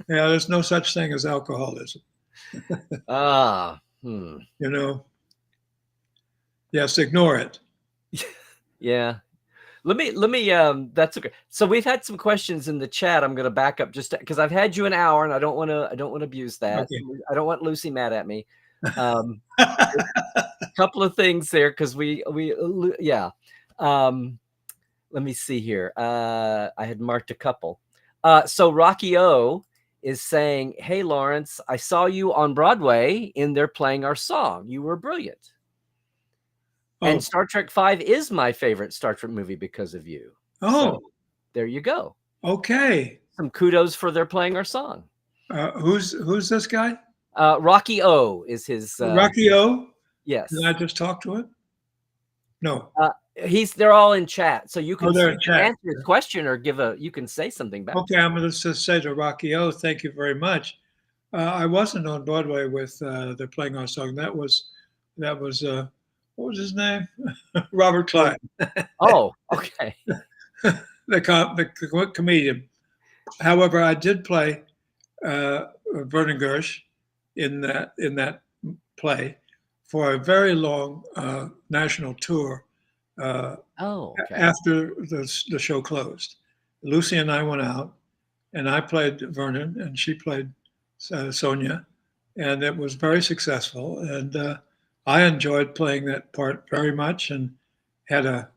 [SPEAKER 2] Yeah, there's no such thing as alcoholism. Yes, ignore it.
[SPEAKER 1] Yeah. Let me that's okay. So we've had some questions in the chat. I'm going to back up just because I've had you an hour and I don't want to abuse that. Okay. I don't want Lucy mad at me. A couple of things there because let me see here. I had marked a couple. So Rocky O is saying, "Hey Laurence, I saw you on Broadway in there playing our song. You were brilliant." And Star Trek 5 is my favorite Star Trek movie because of you. So, there you go.
[SPEAKER 2] Okay.
[SPEAKER 1] Some kudos for their playing our song.
[SPEAKER 2] Who's this guy?
[SPEAKER 1] Rocky O is his.
[SPEAKER 2] Rocky O?
[SPEAKER 1] Yes.
[SPEAKER 2] Can I just talk to him? No.
[SPEAKER 1] They're all in chat, so you can
[SPEAKER 2] answer
[SPEAKER 1] his question or you can say something back.
[SPEAKER 2] Okay, I'm going to just say to Rocky O, thank you very much. I wasn't on Broadway with they're playing our song. That was what was his name? Robert Klein.
[SPEAKER 1] Oh, okay.
[SPEAKER 2] the comedian. However, I did play Vernon Gersh in that play for a very long national tour. After the show closed, Lucy and I went out, and I played Vernon, and she played Sonia, and it was very successful. And I enjoyed playing that part very much, and had a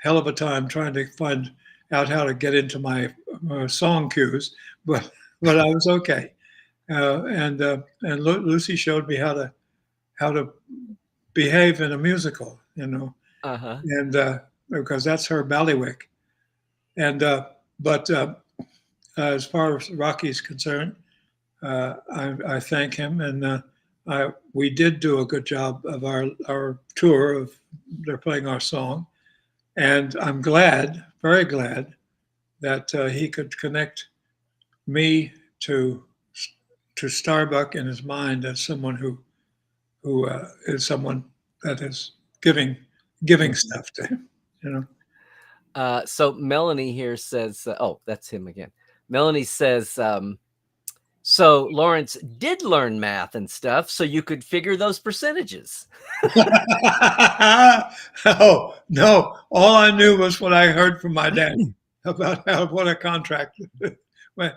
[SPEAKER 2] hell of a time trying to find out how to get into my song cues, but I was okay. And Lucy showed me how to behave in a musical, and because that's her ballywick. And but as far as Rocky's concerned, I thank him, and we did do a good job of our tour of they're playing our song, and I'm glad, very glad, that he could connect me to Starbuck in his mind as someone who is someone that is giving stuff to him,
[SPEAKER 1] So Melanie here says, that's him again. Melanie says, so Laurence did learn math and stuff, so you could figure those percentages.
[SPEAKER 2] Oh, no. All I knew was what I heard from my dad about what a contract. My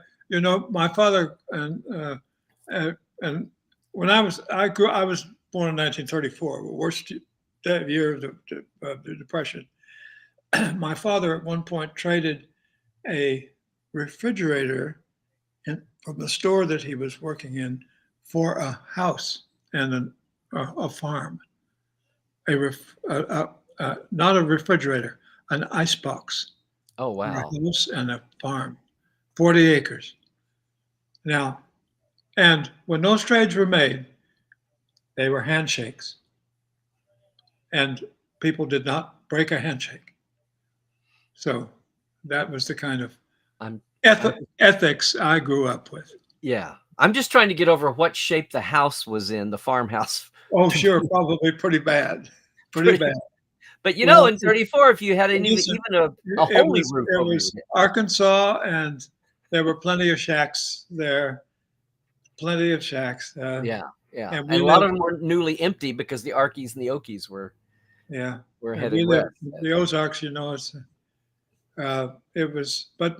[SPEAKER 2] father And when I was born in 1934, the worst year of the Depression. My father at one point traded a refrigerator from the store that he was working in for a house and a farm. Not a refrigerator, an ice box
[SPEAKER 1] Oh,
[SPEAKER 2] for
[SPEAKER 1] wow.
[SPEAKER 2] a house and a farm, 40 acres. Now, and when those trades were made, they were handshakes, and people did not break a handshake. So that was the kind of
[SPEAKER 1] I'm,
[SPEAKER 2] ethics I grew up with.
[SPEAKER 1] yeah. I'm just trying to get over what shape the house was in, the farmhouse.
[SPEAKER 2] Oh, sure, probably pretty bad, pretty
[SPEAKER 1] Pretty,
[SPEAKER 2] bad.
[SPEAKER 1] but
[SPEAKER 2] Well,
[SPEAKER 1] in 34, if you had even a holy roof
[SPEAKER 2] it
[SPEAKER 1] over your
[SPEAKER 2] was
[SPEAKER 1] head.
[SPEAKER 2] Arkansas, and there were plenty of shacks there, plenty of shacks.
[SPEAKER 1] Yeah, yeah.
[SPEAKER 2] And
[SPEAKER 1] And
[SPEAKER 2] we
[SPEAKER 1] a lot
[SPEAKER 2] lived,
[SPEAKER 1] of them were newly empty because the Arkies and the Okies were
[SPEAKER 2] yeah, and
[SPEAKER 1] headed
[SPEAKER 2] we lived
[SPEAKER 1] west.
[SPEAKER 2] the Ozarks. It was, but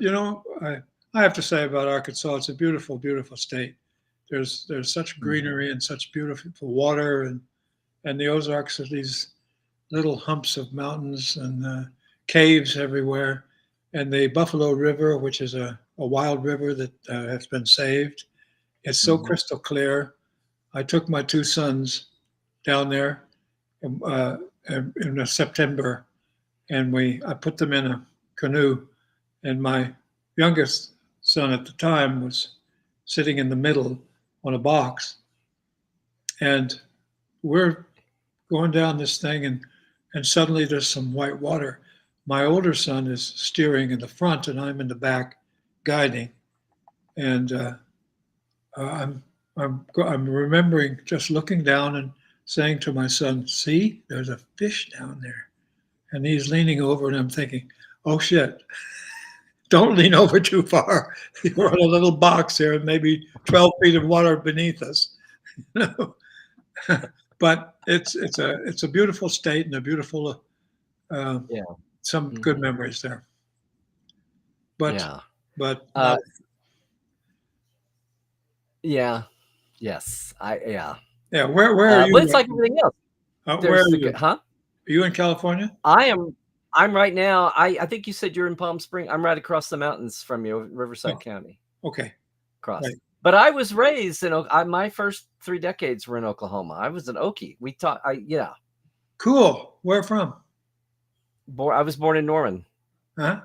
[SPEAKER 2] I have to say about Arkansas, it's a beautiful, beautiful state. There's such greenery and such beautiful water, and the Ozarks are these little humps of mountains and caves everywhere, and the Buffalo River, which is a wild river that has been saved. It's so crystal clear. I took my two sons down there uh, in September, and I put them in a canoe, and my youngest son at the time was sitting in the middle on a box, and we're going down this thing, and suddenly there's some white water. My older son is steering in the front, and I'm in the back guiding, and I'm remembering just looking down and saying to my son, "See, there's a fish down there," and he's leaning over, and I'm thinking, "Oh shit." Don't lean over too far. We're on a little box here, and maybe 12 feet of water beneath us. But it's a beautiful state and a beautiful
[SPEAKER 1] Yeah.
[SPEAKER 2] some good memories there. But
[SPEAKER 1] Yeah.
[SPEAKER 2] but
[SPEAKER 1] Yeah. Yes.
[SPEAKER 2] yeah. Where are you?
[SPEAKER 1] But it's like everything else.
[SPEAKER 2] Where are
[SPEAKER 1] There's
[SPEAKER 2] you?
[SPEAKER 1] huh?
[SPEAKER 2] Are you in California?
[SPEAKER 1] I'm right now. I think you said you're in Palm Springs. I'm right across the mountains from you, Riverside County.
[SPEAKER 2] Okay.
[SPEAKER 1] Across.
[SPEAKER 2] Right.
[SPEAKER 1] But I was raised in my first 3 decades were in Oklahoma. I was an Okie. We taught yeah.
[SPEAKER 2] Cool. Where from?
[SPEAKER 1] I was born in Norman.
[SPEAKER 2] Huh?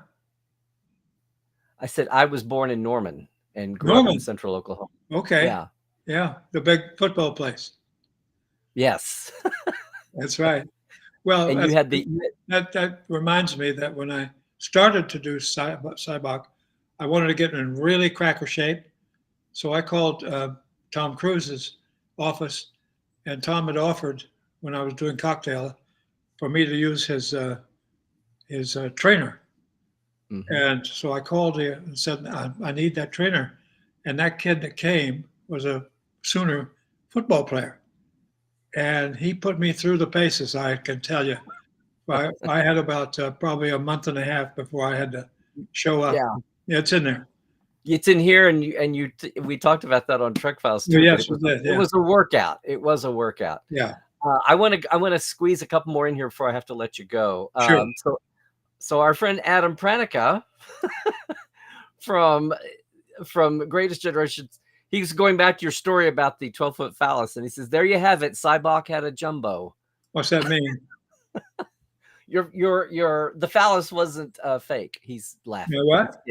[SPEAKER 1] I said I was born in Norman and grew up in central Oklahoma.
[SPEAKER 2] Okay.
[SPEAKER 1] Yeah.
[SPEAKER 2] Yeah. The big football place.
[SPEAKER 1] Yes.
[SPEAKER 2] That's right. Well,
[SPEAKER 1] and you had
[SPEAKER 2] that reminds me that when I started to do Sybok, I wanted to get in really cracker shape. So I called Tom Cruise's office, and Tom had offered, when I was doing cocktail, for me to use his trainer. And so I called him and said, I need that trainer. And that kid that came was a Sooner football player. And he put me through the paces, I can tell you. I had about probably a month and a half before I had to show up. Yeah, it's in there.
[SPEAKER 1] It's in here, and we talked about that on Trek Files too.
[SPEAKER 2] Yes, we did.
[SPEAKER 1] It was a workout. It was a workout.
[SPEAKER 2] Yeah.
[SPEAKER 1] I want to squeeze a couple more in here before I have to let you go.
[SPEAKER 2] Sure.
[SPEAKER 1] So our friend Adam Pranica from Greatest Generation, he's going back to your story about the 12-foot phallus, and he says, "There you have it. Sybok had a jumbo."
[SPEAKER 2] What's that mean?
[SPEAKER 1] The phallus wasn't fake. He's laughing.
[SPEAKER 2] You know what?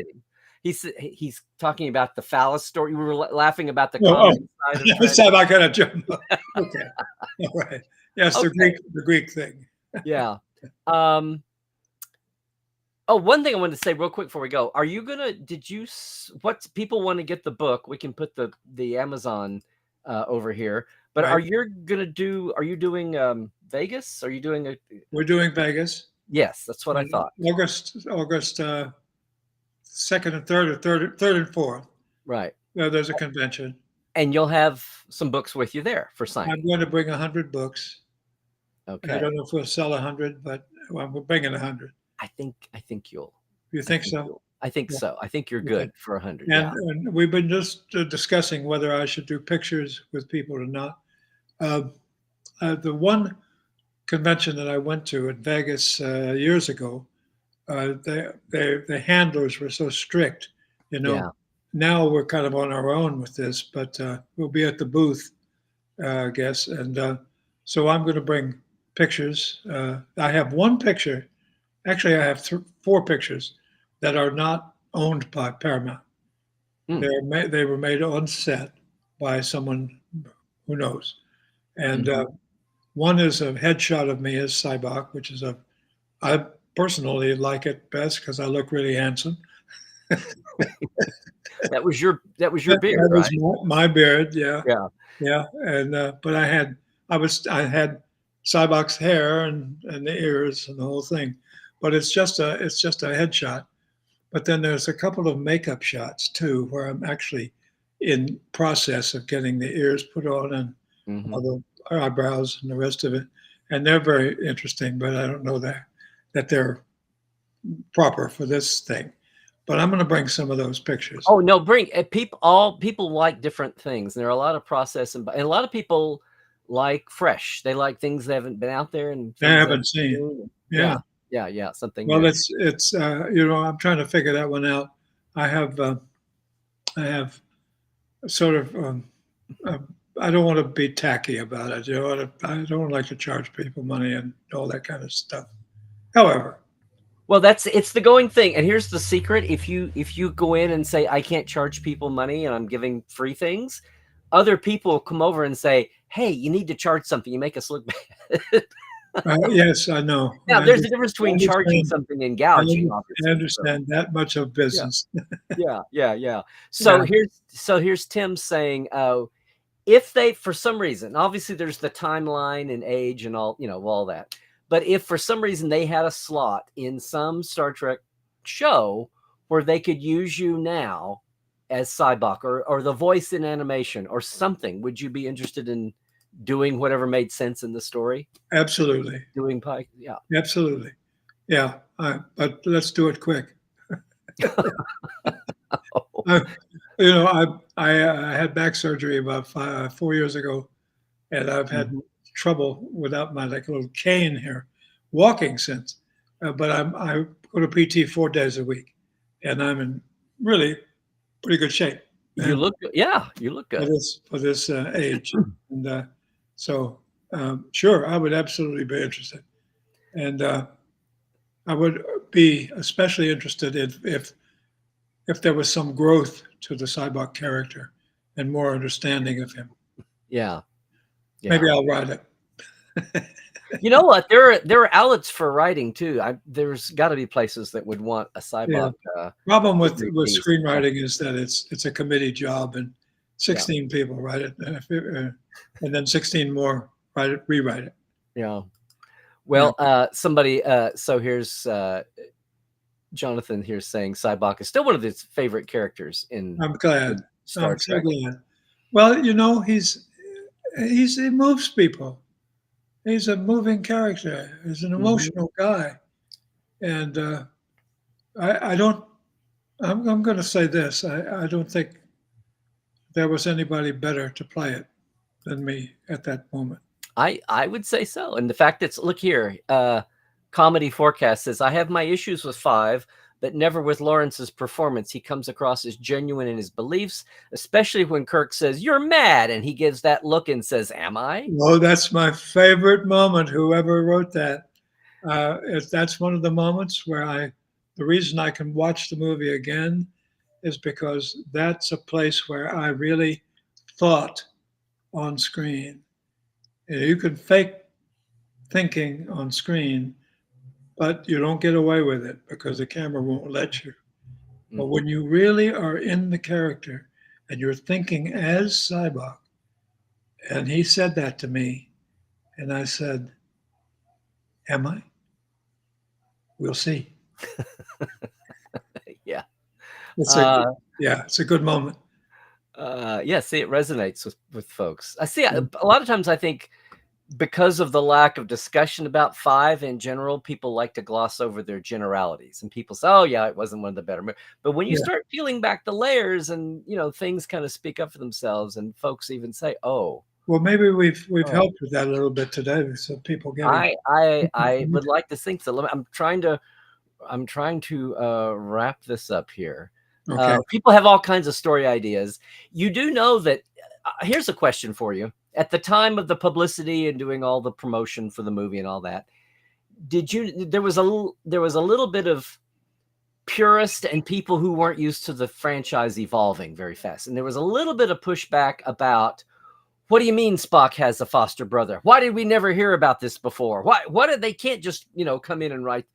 [SPEAKER 1] He's kidding. He's talking about the phallus story. You were laughing about the comedy side of
[SPEAKER 2] it. Sybok had a jumbo. Okay. All right. Yes, okay. the Greek thing.
[SPEAKER 1] Yeah. Oh, one thing I wanted to say real quick before we go. Are you gonna? What people want to get the book? We can put the Amazon over here. But right. Are you doing Vegas? Are you doing
[SPEAKER 2] We're doing Vegas.
[SPEAKER 1] Yes, that's what I thought.
[SPEAKER 2] August 2nd and 3rd, or 3rd and 4th.
[SPEAKER 1] Right.
[SPEAKER 2] There's a convention.
[SPEAKER 1] And you'll have some books with you there for signing.
[SPEAKER 2] I'm going to bring 100 books.
[SPEAKER 1] Okay.
[SPEAKER 2] I don't know if we'll sell 100, but we're bringing 100.
[SPEAKER 1] I think you'll.
[SPEAKER 2] You think so?
[SPEAKER 1] I think
[SPEAKER 2] Yeah.
[SPEAKER 1] so. I think you're
[SPEAKER 2] Okay.
[SPEAKER 1] good for 100.
[SPEAKER 2] And,
[SPEAKER 1] Yeah.
[SPEAKER 2] and we've been just discussing whether I should do pictures with people or not. Uh, the one convention that I went to in Vegas years ago, the handlers were so strict, you know.
[SPEAKER 1] Yeah.
[SPEAKER 2] Now we're kind of on our own with this, but we'll be at the booth, I guess. And so I'm going to bring pictures. I have one picture. Actually, I have four pictures that are not owned by Paramount.
[SPEAKER 1] Mm.
[SPEAKER 2] They were made on set by someone who knows. And
[SPEAKER 1] Mhm.
[SPEAKER 2] one is a headshot of me as Sybok, which is I personally like it best because I look really handsome.
[SPEAKER 1] That was your beard,
[SPEAKER 2] That
[SPEAKER 1] right?
[SPEAKER 2] was my beard, yeah,
[SPEAKER 1] Yeah.
[SPEAKER 2] yeah. And but I had Sybok's hair and the ears and the whole thing. But it's just a headshot. But then there's a couple of makeup shots too, where I'm actually in process of getting the ears put on and all
[SPEAKER 1] Mhm.
[SPEAKER 2] the eyebrows and the rest of it. And they're very interesting, but I don't know that they're proper for this thing. But I'm going to bring some of those pictures.
[SPEAKER 1] Oh, no, bring people. All people like different things. There are a lot of process and a lot of people like fresh. They like things that haven't been out there and
[SPEAKER 2] I
[SPEAKER 1] things that
[SPEAKER 2] haven't seen.
[SPEAKER 1] yeah,
[SPEAKER 2] Yeah.
[SPEAKER 1] yeah, yeah, something
[SPEAKER 2] Well,
[SPEAKER 1] new.
[SPEAKER 2] it's I'm trying to figure that one out. I have I have sort of uh, I don't want to be tacky about it. I don't like to charge people money and all that kind of stuff. However,
[SPEAKER 1] Well, it's the going thing. And here's the secret. If you go in and say, I can't charge people money and I'm giving free things, other people come over and say, hey, you need to charge something. You make us look bad.
[SPEAKER 2] yes, I know.
[SPEAKER 1] Now, there's a difference between charging
[SPEAKER 2] Understand.
[SPEAKER 1] something and
[SPEAKER 2] I
[SPEAKER 1] gouging,
[SPEAKER 2] I
[SPEAKER 1] obviously. So,
[SPEAKER 2] understand that much of
[SPEAKER 1] yeah,
[SPEAKER 2] business.
[SPEAKER 1] yeah, yeah, yeah.
[SPEAKER 2] Yeah,
[SPEAKER 1] Here's Tim saying, if they, for some reason, obviously there's the timeline and age and all, all that. But if for some reason they had a slot in some Star Trek show where they could use you now as Sybok or the voice in animation or something, would you be interested in doing whatever made sense in the story?
[SPEAKER 2] absolutely,
[SPEAKER 1] Doing Pike? Yeah.
[SPEAKER 2] absolutely. Yeah, but let's do it quick. I, I had back surgery about 4 years ago, and I've had
[SPEAKER 1] Mhm.
[SPEAKER 2] trouble without my like little cane here, walking since. But I go to PT 4 days a week, and I'm in really pretty good shape.
[SPEAKER 1] You
[SPEAKER 2] And
[SPEAKER 1] look good. Yeah, you look good.
[SPEAKER 2] for this age, and so sure, I would absolutely be interested, and I would be especially interested if there was some growth to the Sybok character and more understanding of him.
[SPEAKER 1] Yeah.
[SPEAKER 2] Maybe
[SPEAKER 1] Yeah.
[SPEAKER 2] I'll write it.
[SPEAKER 1] You know what? There are outlets for writing too. There's got to be places that would want a
[SPEAKER 2] Yeah.
[SPEAKER 1] Sybok.
[SPEAKER 2] Problem with
[SPEAKER 1] Degree piece.
[SPEAKER 2] screenwriting is that it's a committee job, and
[SPEAKER 1] Yeah.
[SPEAKER 2] 16 people write it, and then 16 more rewrite it.
[SPEAKER 1] Yeah.
[SPEAKER 2] Yeah.
[SPEAKER 1] Well, somebody. So here's Jonathan here saying Sybok is still one of his favorite characters in
[SPEAKER 2] I'm glad.
[SPEAKER 1] Star
[SPEAKER 2] I'm so
[SPEAKER 1] Trek.
[SPEAKER 2] glad. Well, he moves people. He's a moving character. He's an
[SPEAKER 1] Mhm.
[SPEAKER 2] emotional guy, and I don't. I'm going to say this. I don't think there was anybody better to play it than me at that moment.
[SPEAKER 1] I would say so. And the fact that's look here, Comedy Forecast says I have my issues with 5, but never with Lawrence's performance. He comes across as genuine in his beliefs, especially when Kirk says, "You're mad," and he gives that look and says, "Am I?"
[SPEAKER 2] Oh, that's my favorite moment. Whoever wrote that, that's one of the moments where the reason I can watch the movie again is because that's a place where I really thought on screen. You can fake thinking on screen, but you don't get away with it because the camera won't let you. But
[SPEAKER 1] Mhm.
[SPEAKER 2] when you really are in the character and you're thinking as Sybok, and he said that to me, and I said, "Am I? We'll see."
[SPEAKER 1] Yeah.
[SPEAKER 2] It's a
[SPEAKER 1] Uh,
[SPEAKER 2] Yeah, it's a good moment.
[SPEAKER 1] yeah, see, it resonates with folks. I see a lot of times I think because of the lack of discussion about Five in general, people like to gloss over their generalities, and people say, "Oh yeah, it wasn't one of the better." But when you
[SPEAKER 2] Yeah.
[SPEAKER 1] start peeling back the layers, and things kind of speak up for themselves, and folks even say, "Oh,
[SPEAKER 2] Well, maybe we've
[SPEAKER 1] oh,"
[SPEAKER 2] helped with that a little bit today, so people get it.
[SPEAKER 1] I would like to think so. I'm trying to wrap this up here.
[SPEAKER 2] Okay.
[SPEAKER 1] People have all kinds of story ideas. You do know that. Here's a question for you. At the time of the publicity and doing all the promotion for the movie and all that, there was a little bit of purist and people who weren't used to the franchise evolving very fast, and there was a little bit of pushback about, what do you mean Spock has a foster brother? Why did we never hear about this before? What did they can't just come in and write?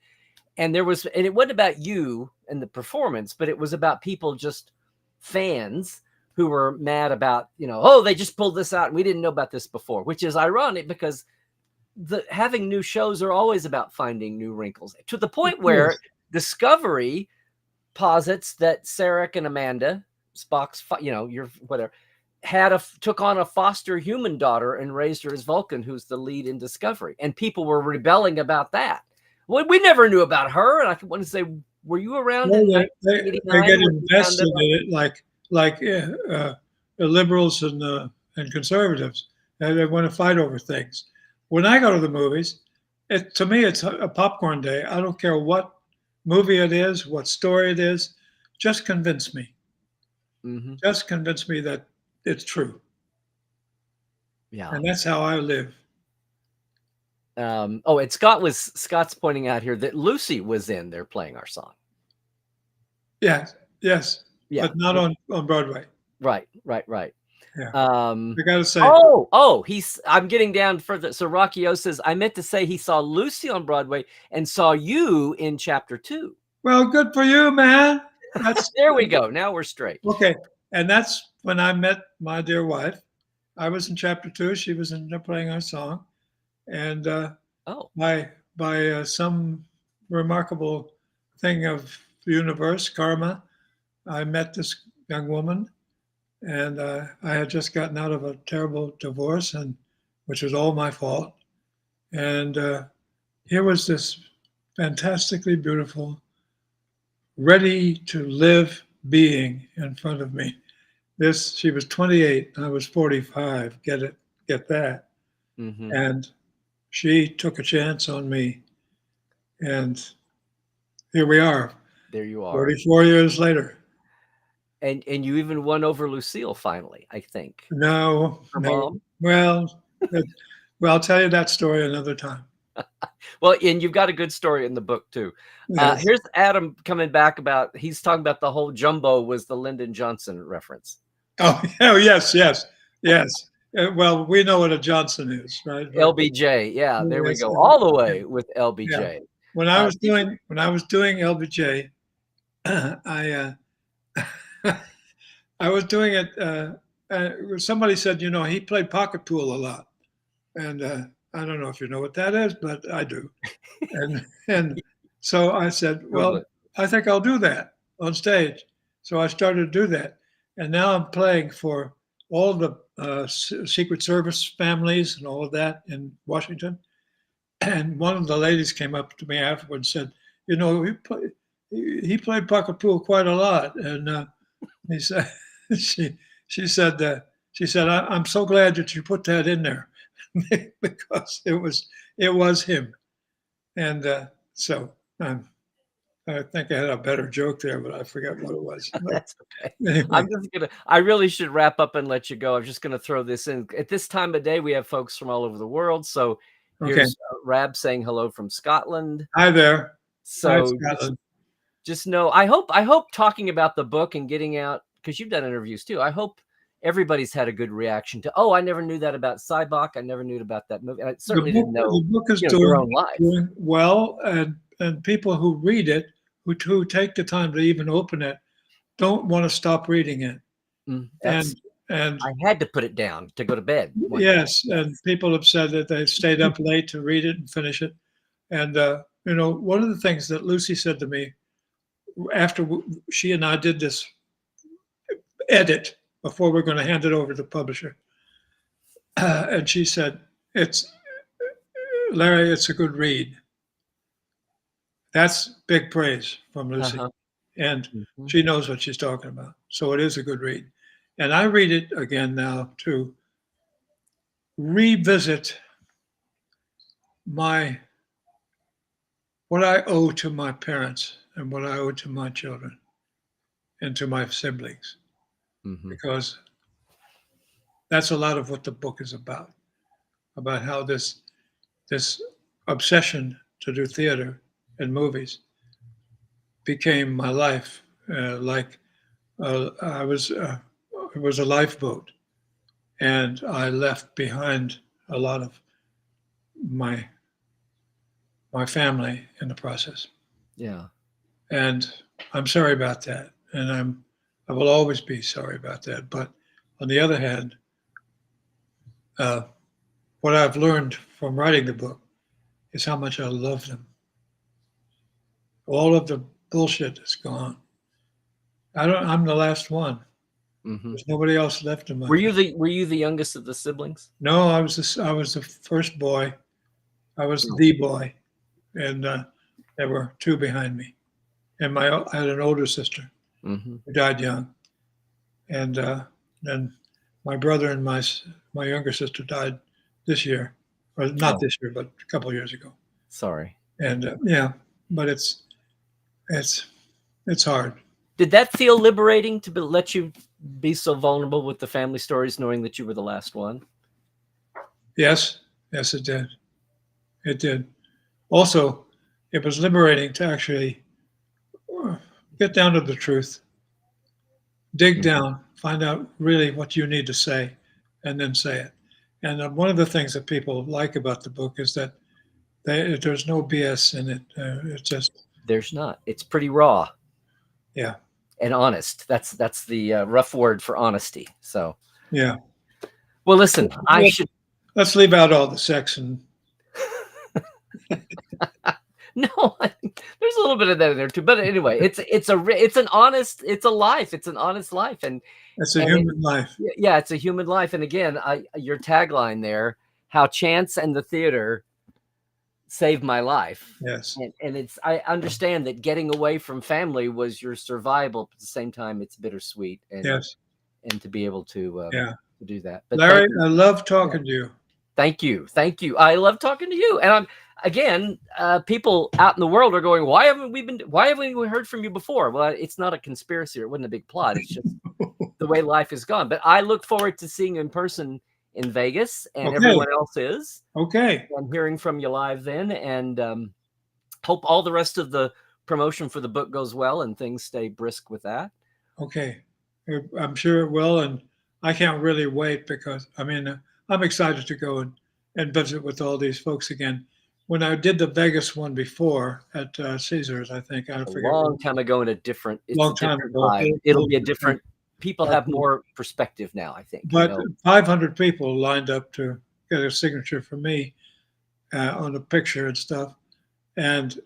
[SPEAKER 1] And it wasn't about you and the performance, but it was about people, just fans, who were mad about, oh, they just pulled this out and we didn't know about this before, which is ironic because having new shows are always about finding new wrinkles, to the point where
[SPEAKER 2] Yes.
[SPEAKER 1] Discovery posits that Sarek and Amanda, Spock's, your whatever, took on a foster human daughter and raised her as Vulcan, who's the lead in Discovery, and people were rebelling about that. We never knew about her, and I want to say, were you around
[SPEAKER 2] Well,
[SPEAKER 1] in
[SPEAKER 2] they
[SPEAKER 1] 1989
[SPEAKER 2] get
[SPEAKER 1] when we found
[SPEAKER 2] invested
[SPEAKER 1] out?
[SPEAKER 2] in it, like the liberals and conservatives. And they want to fight over things. When I go to the movies, to me it's a popcorn day. I don't care what movie it is, what story it is. Just convince me.
[SPEAKER 1] Mm-hmm.
[SPEAKER 2] Just convince me that it's true.
[SPEAKER 1] Yeah.
[SPEAKER 2] And that's how I live.
[SPEAKER 1] And Scott's pointing out here that Lucy was in there playing our song.
[SPEAKER 2] Yes, yes,
[SPEAKER 1] Yeah.
[SPEAKER 2] but not on Broadway.
[SPEAKER 1] Right.
[SPEAKER 2] Yeah.
[SPEAKER 1] I
[SPEAKER 2] I got to say,
[SPEAKER 1] I'm getting down further. So Rocky O says, I meant to say he saw Lucy on Broadway and saw you in chapter 2.
[SPEAKER 2] well, good for you, man. That's
[SPEAKER 1] There we go. Now we're straight.
[SPEAKER 2] okay. And that's when I met my dear wife. I was in chapter 2. She was in there playing our song. And
[SPEAKER 1] Oh,
[SPEAKER 2] by some remarkable thing of the universe, karma, I met this young woman, and I had just gotten out of a terrible divorce, and which was all my fault. And here was this fantastically beautiful, ready to live being in front of me. She was 28, I was 45. Get that?
[SPEAKER 1] mm-hmm.
[SPEAKER 2] And she took a chance on me, and here we are.
[SPEAKER 1] There you are.
[SPEAKER 2] 44 years later.
[SPEAKER 1] And you even won over Lucille finally, I think.
[SPEAKER 2] No,
[SPEAKER 1] Her
[SPEAKER 2] no.
[SPEAKER 1] mom.
[SPEAKER 2] Well, I'll tell you that story another time.
[SPEAKER 1] Well, and you've got a good story in the book too.
[SPEAKER 2] Yes.
[SPEAKER 1] Here's Adam coming back he's talking about the whole Jumbo was the Lyndon Johnson reference.
[SPEAKER 2] Oh, yes. Well, we know what a Johnson is, right? But,
[SPEAKER 1] LBJ, yeah, there we
[SPEAKER 2] yes,
[SPEAKER 1] go, all the way with LBJ.
[SPEAKER 2] Yeah. When I was doing LBJ, I I was doing it. Somebody said, he played pocket pool a lot, and I don't know if you know what that is, but I do. And so I said, well, I think I'll do that on stage. So I started to do that, and now I'm playing for all the Secret Service families and all of that in Washington. And one of the ladies came up to me afterwards and said, he played pocket pool quite a lot, and he said, she said, I'm so glad that you put that in there because it was him, and so I think I had a better joke there, but I forgot what it was.
[SPEAKER 1] That's okay.
[SPEAKER 2] Anyway.
[SPEAKER 1] I really should wrap up and let you go. I'm just going to throw this in. At this time of day, we have folks from all over the world. So here's Rab saying hello from Scotland.
[SPEAKER 2] Hi there.
[SPEAKER 1] So
[SPEAKER 2] Hi, Scotland.
[SPEAKER 1] Just know, I hope talking about the book and getting out, because you've done interviews too, I hope everybody's had a good reaction to, I never knew that about Sybok. I never knew about that movie. And I certainly didn't know
[SPEAKER 2] the book is
[SPEAKER 1] your own life.
[SPEAKER 2] doing well, and people who read it, who take the time to even open it, don't want to stop reading it. And
[SPEAKER 1] I had to put it down to go to bed.
[SPEAKER 2] Yes, and people have said that they've stayed up late to read it and finish it. And one of the things that Lucy said to me after she and I did this edit before we're going to hand it over to the publisher, and she said, Larry, it's a good read. That's big praise from Lucy.
[SPEAKER 1] Uh-huh.
[SPEAKER 2] And
[SPEAKER 1] Mhm.
[SPEAKER 2] she knows what she's talking about. So it is a good read. And I read it again now to revisit my what I owe to my parents and what I owe to my children and to my siblings,
[SPEAKER 1] Mhm.
[SPEAKER 2] because that's a lot of what the book is about how this obsession to do theater and movies became my life. Like I was, it was a lifeboat, and I left behind a lot of my my family in the process.
[SPEAKER 1] Yeah.
[SPEAKER 2] And I'm sorry about that, and I will always be sorry about that. But on the other hand, uh, what I've learned from writing the book is how much I love them. All of the bullshit is gone. I'm the last one.
[SPEAKER 1] Mhm.
[SPEAKER 2] There's nobody else left in my
[SPEAKER 1] Were you
[SPEAKER 2] family.
[SPEAKER 1] the youngest of the siblings?
[SPEAKER 2] No, I was the first boy. I was
[SPEAKER 1] Oh.
[SPEAKER 2] the boy, and there were two behind me. And I had an older sister
[SPEAKER 1] Mhm.
[SPEAKER 2] who died young, and then my brother and my younger sister died this year, or not
[SPEAKER 1] Oh,
[SPEAKER 2] this year, but a couple of years ago.
[SPEAKER 1] sorry.
[SPEAKER 2] And yeah, but it's it's hard.
[SPEAKER 1] Did that feel liberating to let you be so vulnerable with the family stories, knowing that you were the last one?
[SPEAKER 2] Yes, yes, it did. It did. Also, it was liberating to actually get down to the truth, dig
[SPEAKER 1] Mhm.
[SPEAKER 2] down, find out really what you need to say, and then say it. And one of the things that people like about the book is that there's no BS in it. It's just,
[SPEAKER 1] There's not. It's pretty raw
[SPEAKER 2] yeah,
[SPEAKER 1] and honest. That's the rough word for honesty. So,
[SPEAKER 2] yeah.
[SPEAKER 1] well, listen, I should.
[SPEAKER 2] Let's leave out all the sex and
[SPEAKER 1] No, there's a little bit of that in there too. But anyway, it's an honest, it's a life. It's an honest life,
[SPEAKER 2] it's a
[SPEAKER 1] and it,
[SPEAKER 2] human life.
[SPEAKER 1] yeah, it's a human life. And again, your tagline there, how chance and the theater saved my life.
[SPEAKER 2] Yes,
[SPEAKER 1] And it's, I understand that getting away from family was your survival, but at the same time it's bittersweet,
[SPEAKER 2] yes,
[SPEAKER 1] and to be able
[SPEAKER 2] yeah.
[SPEAKER 1] to do that. But thank
[SPEAKER 2] Larry,
[SPEAKER 1] you.
[SPEAKER 2] I love
[SPEAKER 1] Yeah.
[SPEAKER 2] talking to you.
[SPEAKER 1] Thank you. Thank you. I love talking to you. And I'm again, people out in the world are going, why haven't we heard from you before? Well, it's not a conspiracy, or it wasn't a big plot. It's just the way life is gone. But I look forward to seeing you in person in Vegas, and
[SPEAKER 2] Okay,
[SPEAKER 1] everyone else is.
[SPEAKER 2] okay,
[SPEAKER 1] I'm hearing from you live then, and hope all the rest of the promotion for the book goes well and things stay brisk with that.
[SPEAKER 2] okay. I'm sure it will, and I can't really wait because I mean I'm excited to go and visit with all these folks again. When I did the Vegas one before at Caesars, I think I
[SPEAKER 1] A
[SPEAKER 2] forget what,
[SPEAKER 1] long time ago, it's a
[SPEAKER 2] long time
[SPEAKER 1] different
[SPEAKER 2] ago,
[SPEAKER 1] vibe.
[SPEAKER 2] a
[SPEAKER 1] It'll
[SPEAKER 2] little
[SPEAKER 1] be a
[SPEAKER 2] different.
[SPEAKER 1] different. People have more perspective now, I think.
[SPEAKER 2] But 500 people lined up to get a signature from me on a picture and stuff. And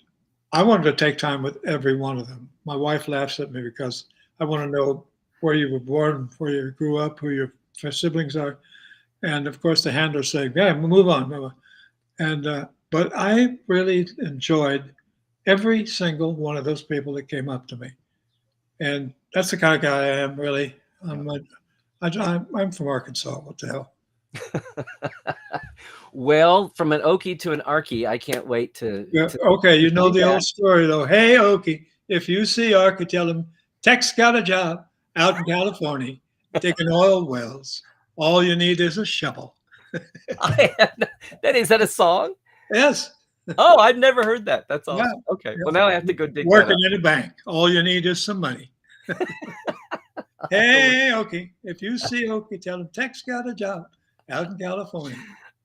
[SPEAKER 2] I wanted to take time with every one of them. My wife laughs at me because I want to know where you were born, where you grew up, who your siblings are. And of course, the handlers say, "Yeah, move on, move on." And but I really enjoyed every single one of those people that came up to me. And that's the kind of guy I am. Really,
[SPEAKER 1] Yeah.
[SPEAKER 2] I'm from Arkansas. What the hell?
[SPEAKER 1] Well, from an Okie to an Arkie, I can't wait
[SPEAKER 2] Yeah.
[SPEAKER 1] to
[SPEAKER 2] Okay. You know
[SPEAKER 1] see
[SPEAKER 2] the
[SPEAKER 1] that.
[SPEAKER 2] old story though. Hey, Okie, if you see Arkie, tell him Tex got a job out in California digging oil wells. All you need is a shovel.
[SPEAKER 1] Is that a song?
[SPEAKER 2] Yes.
[SPEAKER 1] Oh, I've never heard that. That's
[SPEAKER 2] Yeah.
[SPEAKER 1] awesome. Okay.
[SPEAKER 2] Yeah.
[SPEAKER 1] Well, now I have to go dig that
[SPEAKER 2] Working
[SPEAKER 1] up.
[SPEAKER 2] in a bank. All you need is some money.
[SPEAKER 1] I'll have to look.
[SPEAKER 2] Hey, Okie, if you see Okie, tell him Tex got a job out in California.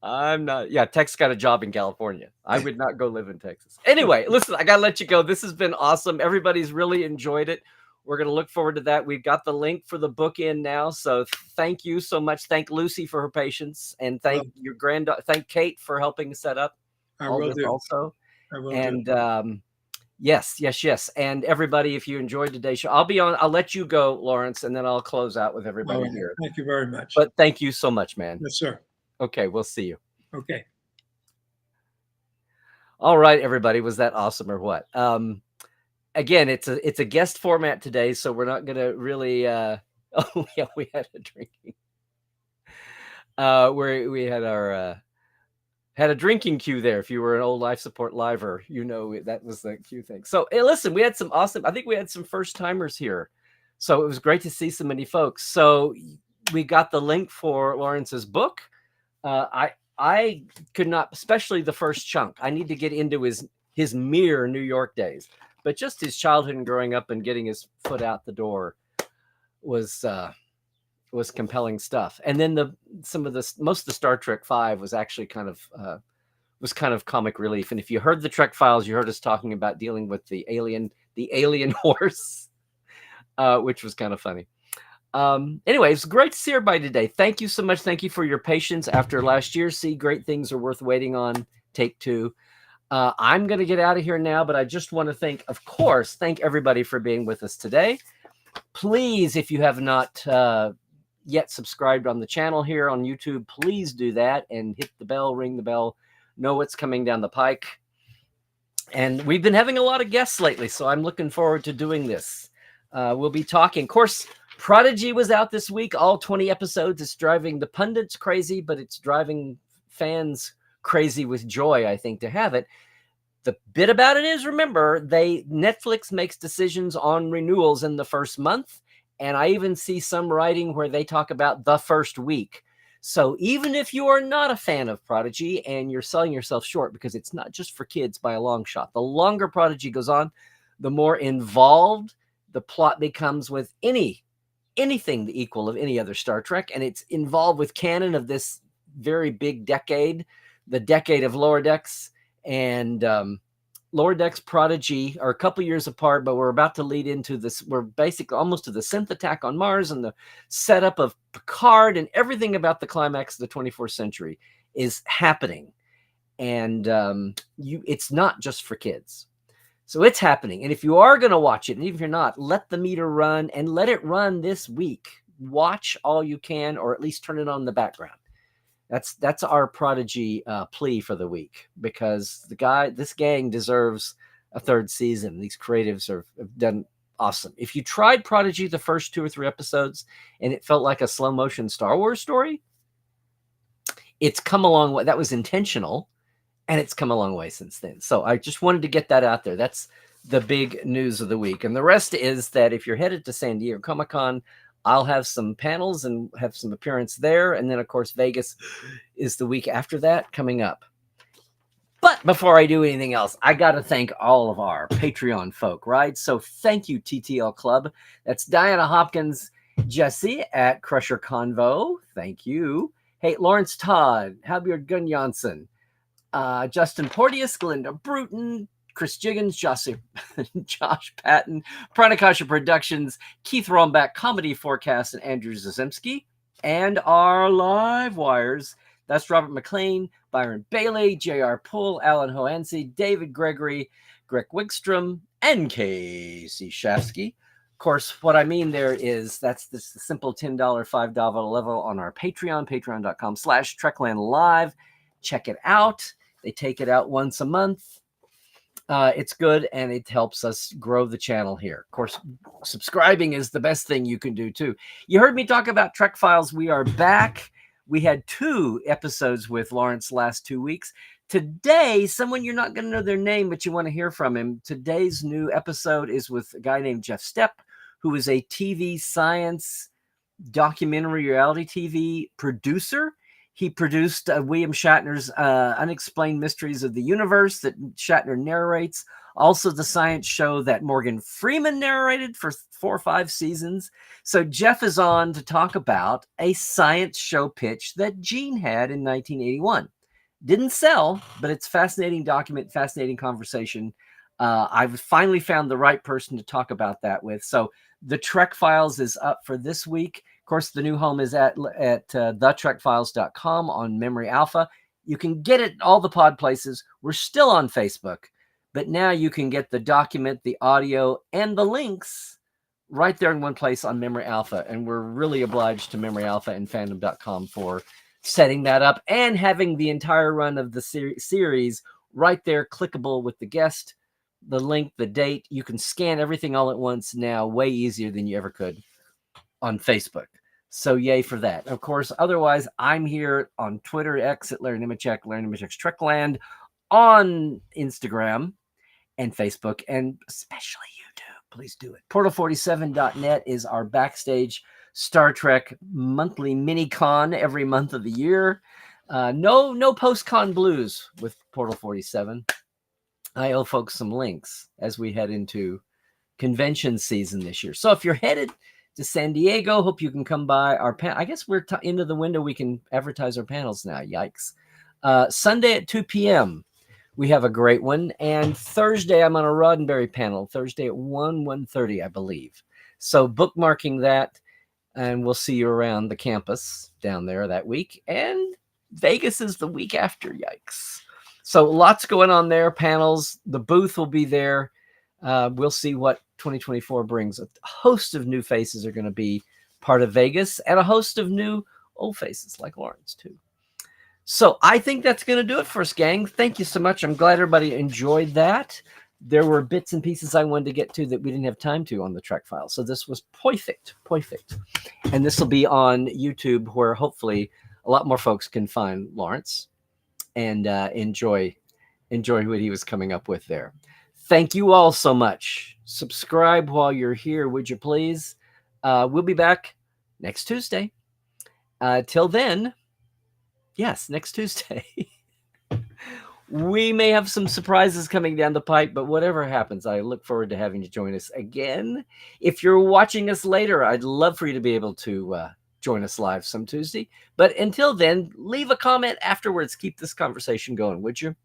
[SPEAKER 1] I'm not. Yeah, Tex got a job in California. I would not go live in Texas. Anyway, listen, I got to let you go. This has been awesome. Everybody's really enjoyed it. We're going to look forward to that. We've got the link for the book in now. So thank you so much. Thank Lucy for her patience, and thank
[SPEAKER 2] Well,
[SPEAKER 1] your granddaughter. Thank Kate for helping set up
[SPEAKER 2] I
[SPEAKER 1] all
[SPEAKER 2] will
[SPEAKER 1] this
[SPEAKER 2] do.
[SPEAKER 1] also.
[SPEAKER 2] I will do.
[SPEAKER 1] And yes. And everybody, if you enjoyed today's show, I'll let you go, Laurence, and then I'll close out with
[SPEAKER 2] All
[SPEAKER 1] everybody
[SPEAKER 2] right.
[SPEAKER 1] here.
[SPEAKER 2] Thank you very much.
[SPEAKER 1] But thank you so much, man.
[SPEAKER 2] Yes, sir.
[SPEAKER 1] Okay, we'll see you.
[SPEAKER 2] Okay.
[SPEAKER 1] All right, everybody, was that awesome or what? Again, it's a guest format today, so we're not gonna really. Oh yeah, we had a drinking. Where we had a drinking cue there. If you were an old life support liver, that was the cue thing. So hey, listen, we had some awesome. I think we had some first timers here, so it was great to see so many folks. So we got the link for Laurence's book. I could not, especially the first chunk. I need to get into his mere New York days, but just his childhood and growing up and getting his foot out the door was compelling stuff. And then most of the Star Trek V was actually kind of comic relief. And if you heard the Trek Files, you heard us talking about dealing with the alien horse, which was kind of funny. Anyway, it's great to see everybody today. Thank you so much. Thank you for your patience after last year. See, great things are worth waiting on. Take 2. I'm going to get out of here now, but I just want to thank everybody for being with us today. Please, if you have not yet subscribed on the channel here on YouTube, please do that and hit the bell, ring the bell, know what's coming down the pike. And we've been having a lot of guests lately, so I'm looking forward to doing this. We'll be talking. Of course, Prodigy was out this week, all 20 episodes. It's driving the pundits crazy, but it's driving fans crazy with joy, I think, to have it. The bit about it is, remember, Netflix makes decisions on renewals in the first month. And I even see some writing where they talk about the first week. So even if you are not a fan of Prodigy and you're selling yourself short, because it's not just for kids by a long shot, the longer Prodigy goes on, the more involved the plot becomes with anything the equal of any other Star Trek. And it's involved with canon of this very big decade, the decade of Lower Decks. And Lower Decks, Prodigy are a couple years apart, but we're about to lead into this. We're basically almost to the synth attack on Mars, and the setup of Picard, and everything about the climax of the 24th century is happening. And it's not just for kids. So it's happening. And if you are going to watch it, and even if you're not, let the meter run and let it run this week. Watch all you can, or at least turn it on in the background. That's our Prodigy plea for the week, because this gang deserves a third season. These creatives have done awesome. If you tried Prodigy the first 2 or 3 episodes and it felt like a slow motion Star Wars story, it's come a long way. That was intentional, and it's come a long way since then. So I just wanted to get that out there. That's the big news of the week. And the rest is that if you're headed to San Diego Comic-Con, I'll have some panels and have some appearance there. And then, of course, Vegas is the week after that coming up. But before I do anything else, I got to thank all of our Patreon folk, right? So thank you, TTL Club. That's Diana Hopkins, Jesse at Crusher Convo. Thank you. Hey, Lawrence Todd, Habjord Gunnjonsson, Justin Porteous, Glinda Bruton, Chris Jiggins, Josh Patton, Pranakasha Productions, Keith Rombach, Comedy Forecast, and Andrew Zazemski. And our live wires, that's Robert McLean, Byron Bailey, J.R. Poole, Alan Hoansey, David Gregory, Greg Wigstrom, and Casey Shafsky. Of course, what I mean there is that's the simple $10, $5 level on our Patreon, patreon.com/Trekland Live. Check it out. They take it out once a month. It's good, and it helps us grow the channel here. Of course, subscribing is the best thing you can do, too. You heard me talk about Trek Files. We are back. We had 2 episodes with Lawrence last 2 weeks. Today, someone you're not going to know their name, but you want to hear from him. Today's new episode is with a guy named Jeff Stepp, who is a TV science documentary reality TV producer. He produced William Shatner's Unexplained Mysteries of the Universe that Shatner narrates. Also the science show that Morgan Freeman narrated for 4 or 5 seasons. So Jeff is on to talk about a science show pitch that Gene had in 1981. Didn't sell, but it's fascinating document, fascinating conversation. I've finally found the right person to talk about that with. So the Trek Files is up for this week. Of course, the new home is at thetrekfiles.com on Memory Alpha. You can get it all the pod places. We're still on Facebook, but now you can get the document, the audio, and the links right there in one place on Memory Alpha. And we're really obliged to Memory Alpha and fandom.com for setting that up and having the entire run of the series right there, clickable with the guest, the link, the date. You can scan everything all at once now, way easier than you ever could on Facebook. So yay for that. Of course, otherwise, I'm here on Twitter, X at Larry Nemechek, Larry Nemechek's Trekland, on Instagram and Facebook, and especially YouTube. Please do it. Portal47.net is our backstage Star Trek monthly mini-con every month of the year. No post-con blues with Portal 47. I owe folks some links as we head into convention season this year. So if you're headed to San Diego, hope you can come by our panel. I guess we're into the window we can advertise our panels now. Yikes. Sunday at 2 p.m. we have a great one. And Thursday, I'm on a Roddenberry panel. Thursday at 1:30, I believe. So bookmarking that, and we'll see you around the campus down there that week. And Vegas is the week after. Yikes. So lots going on there, panels. The booth will be there. We'll see what 2024 brings. A host of new faces are going to be part of Vegas, and a host of new old faces like Laurence, too. So I think that's going to do it for us, gang. Thank you so much. I'm glad everybody enjoyed that. There were bits and pieces I wanted to get to that we didn't have time to on the Trek file. So this was perfect. And this will be on YouTube, where hopefully a lot more folks can find Laurence and enjoy what he was coming up with there. Thank you all so much. Subscribe while you're here, would you please? We'll be back next Tuesday. Till then, yes, next Tuesday. We may have some surprises coming down the pipe, but whatever happens, I look forward to having you join us again. If you're watching us later, I'd love for you to be able to join us live some Tuesday. But until then, leave a comment afterwards. Keep this conversation going, would you?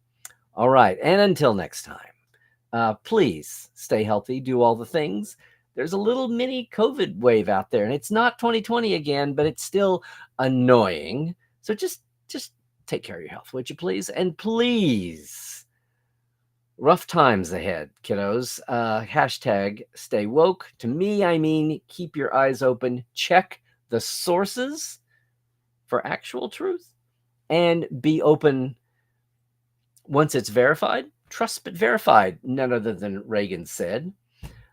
[SPEAKER 1] All right. And until next time. Please stay healthy, do all the things. There's a little mini COVID wave out there, and it's not 2020 again, but it's still annoying. So just take care of your health, would you please? And please, rough times ahead, kiddos. Hashtag stay woke. To me, I mean, keep your eyes open, check the sources for actual truth, and be open once it's verified. Trust but verified, none other than Reagan said.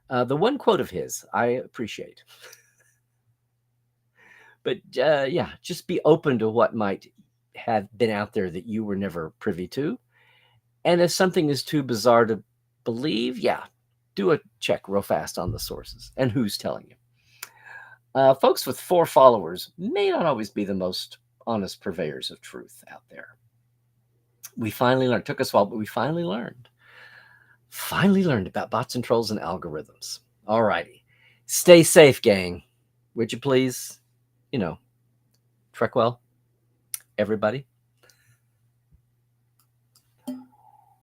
[SPEAKER 1] The one quote of his I appreciate. But yeah, just be open to what might have been out there that you were never privy to. And if something is too bizarre to believe, yeah, do a check real fast on the sources and who's telling you. Folks with 4 followers may not always be the most honest purveyors of truth out there. We finally learned. It took us a while, but we finally learned. Finally learned about bots and trolls and algorithms. All righty. Stay safe, gang. Would you please? Trek well, everybody.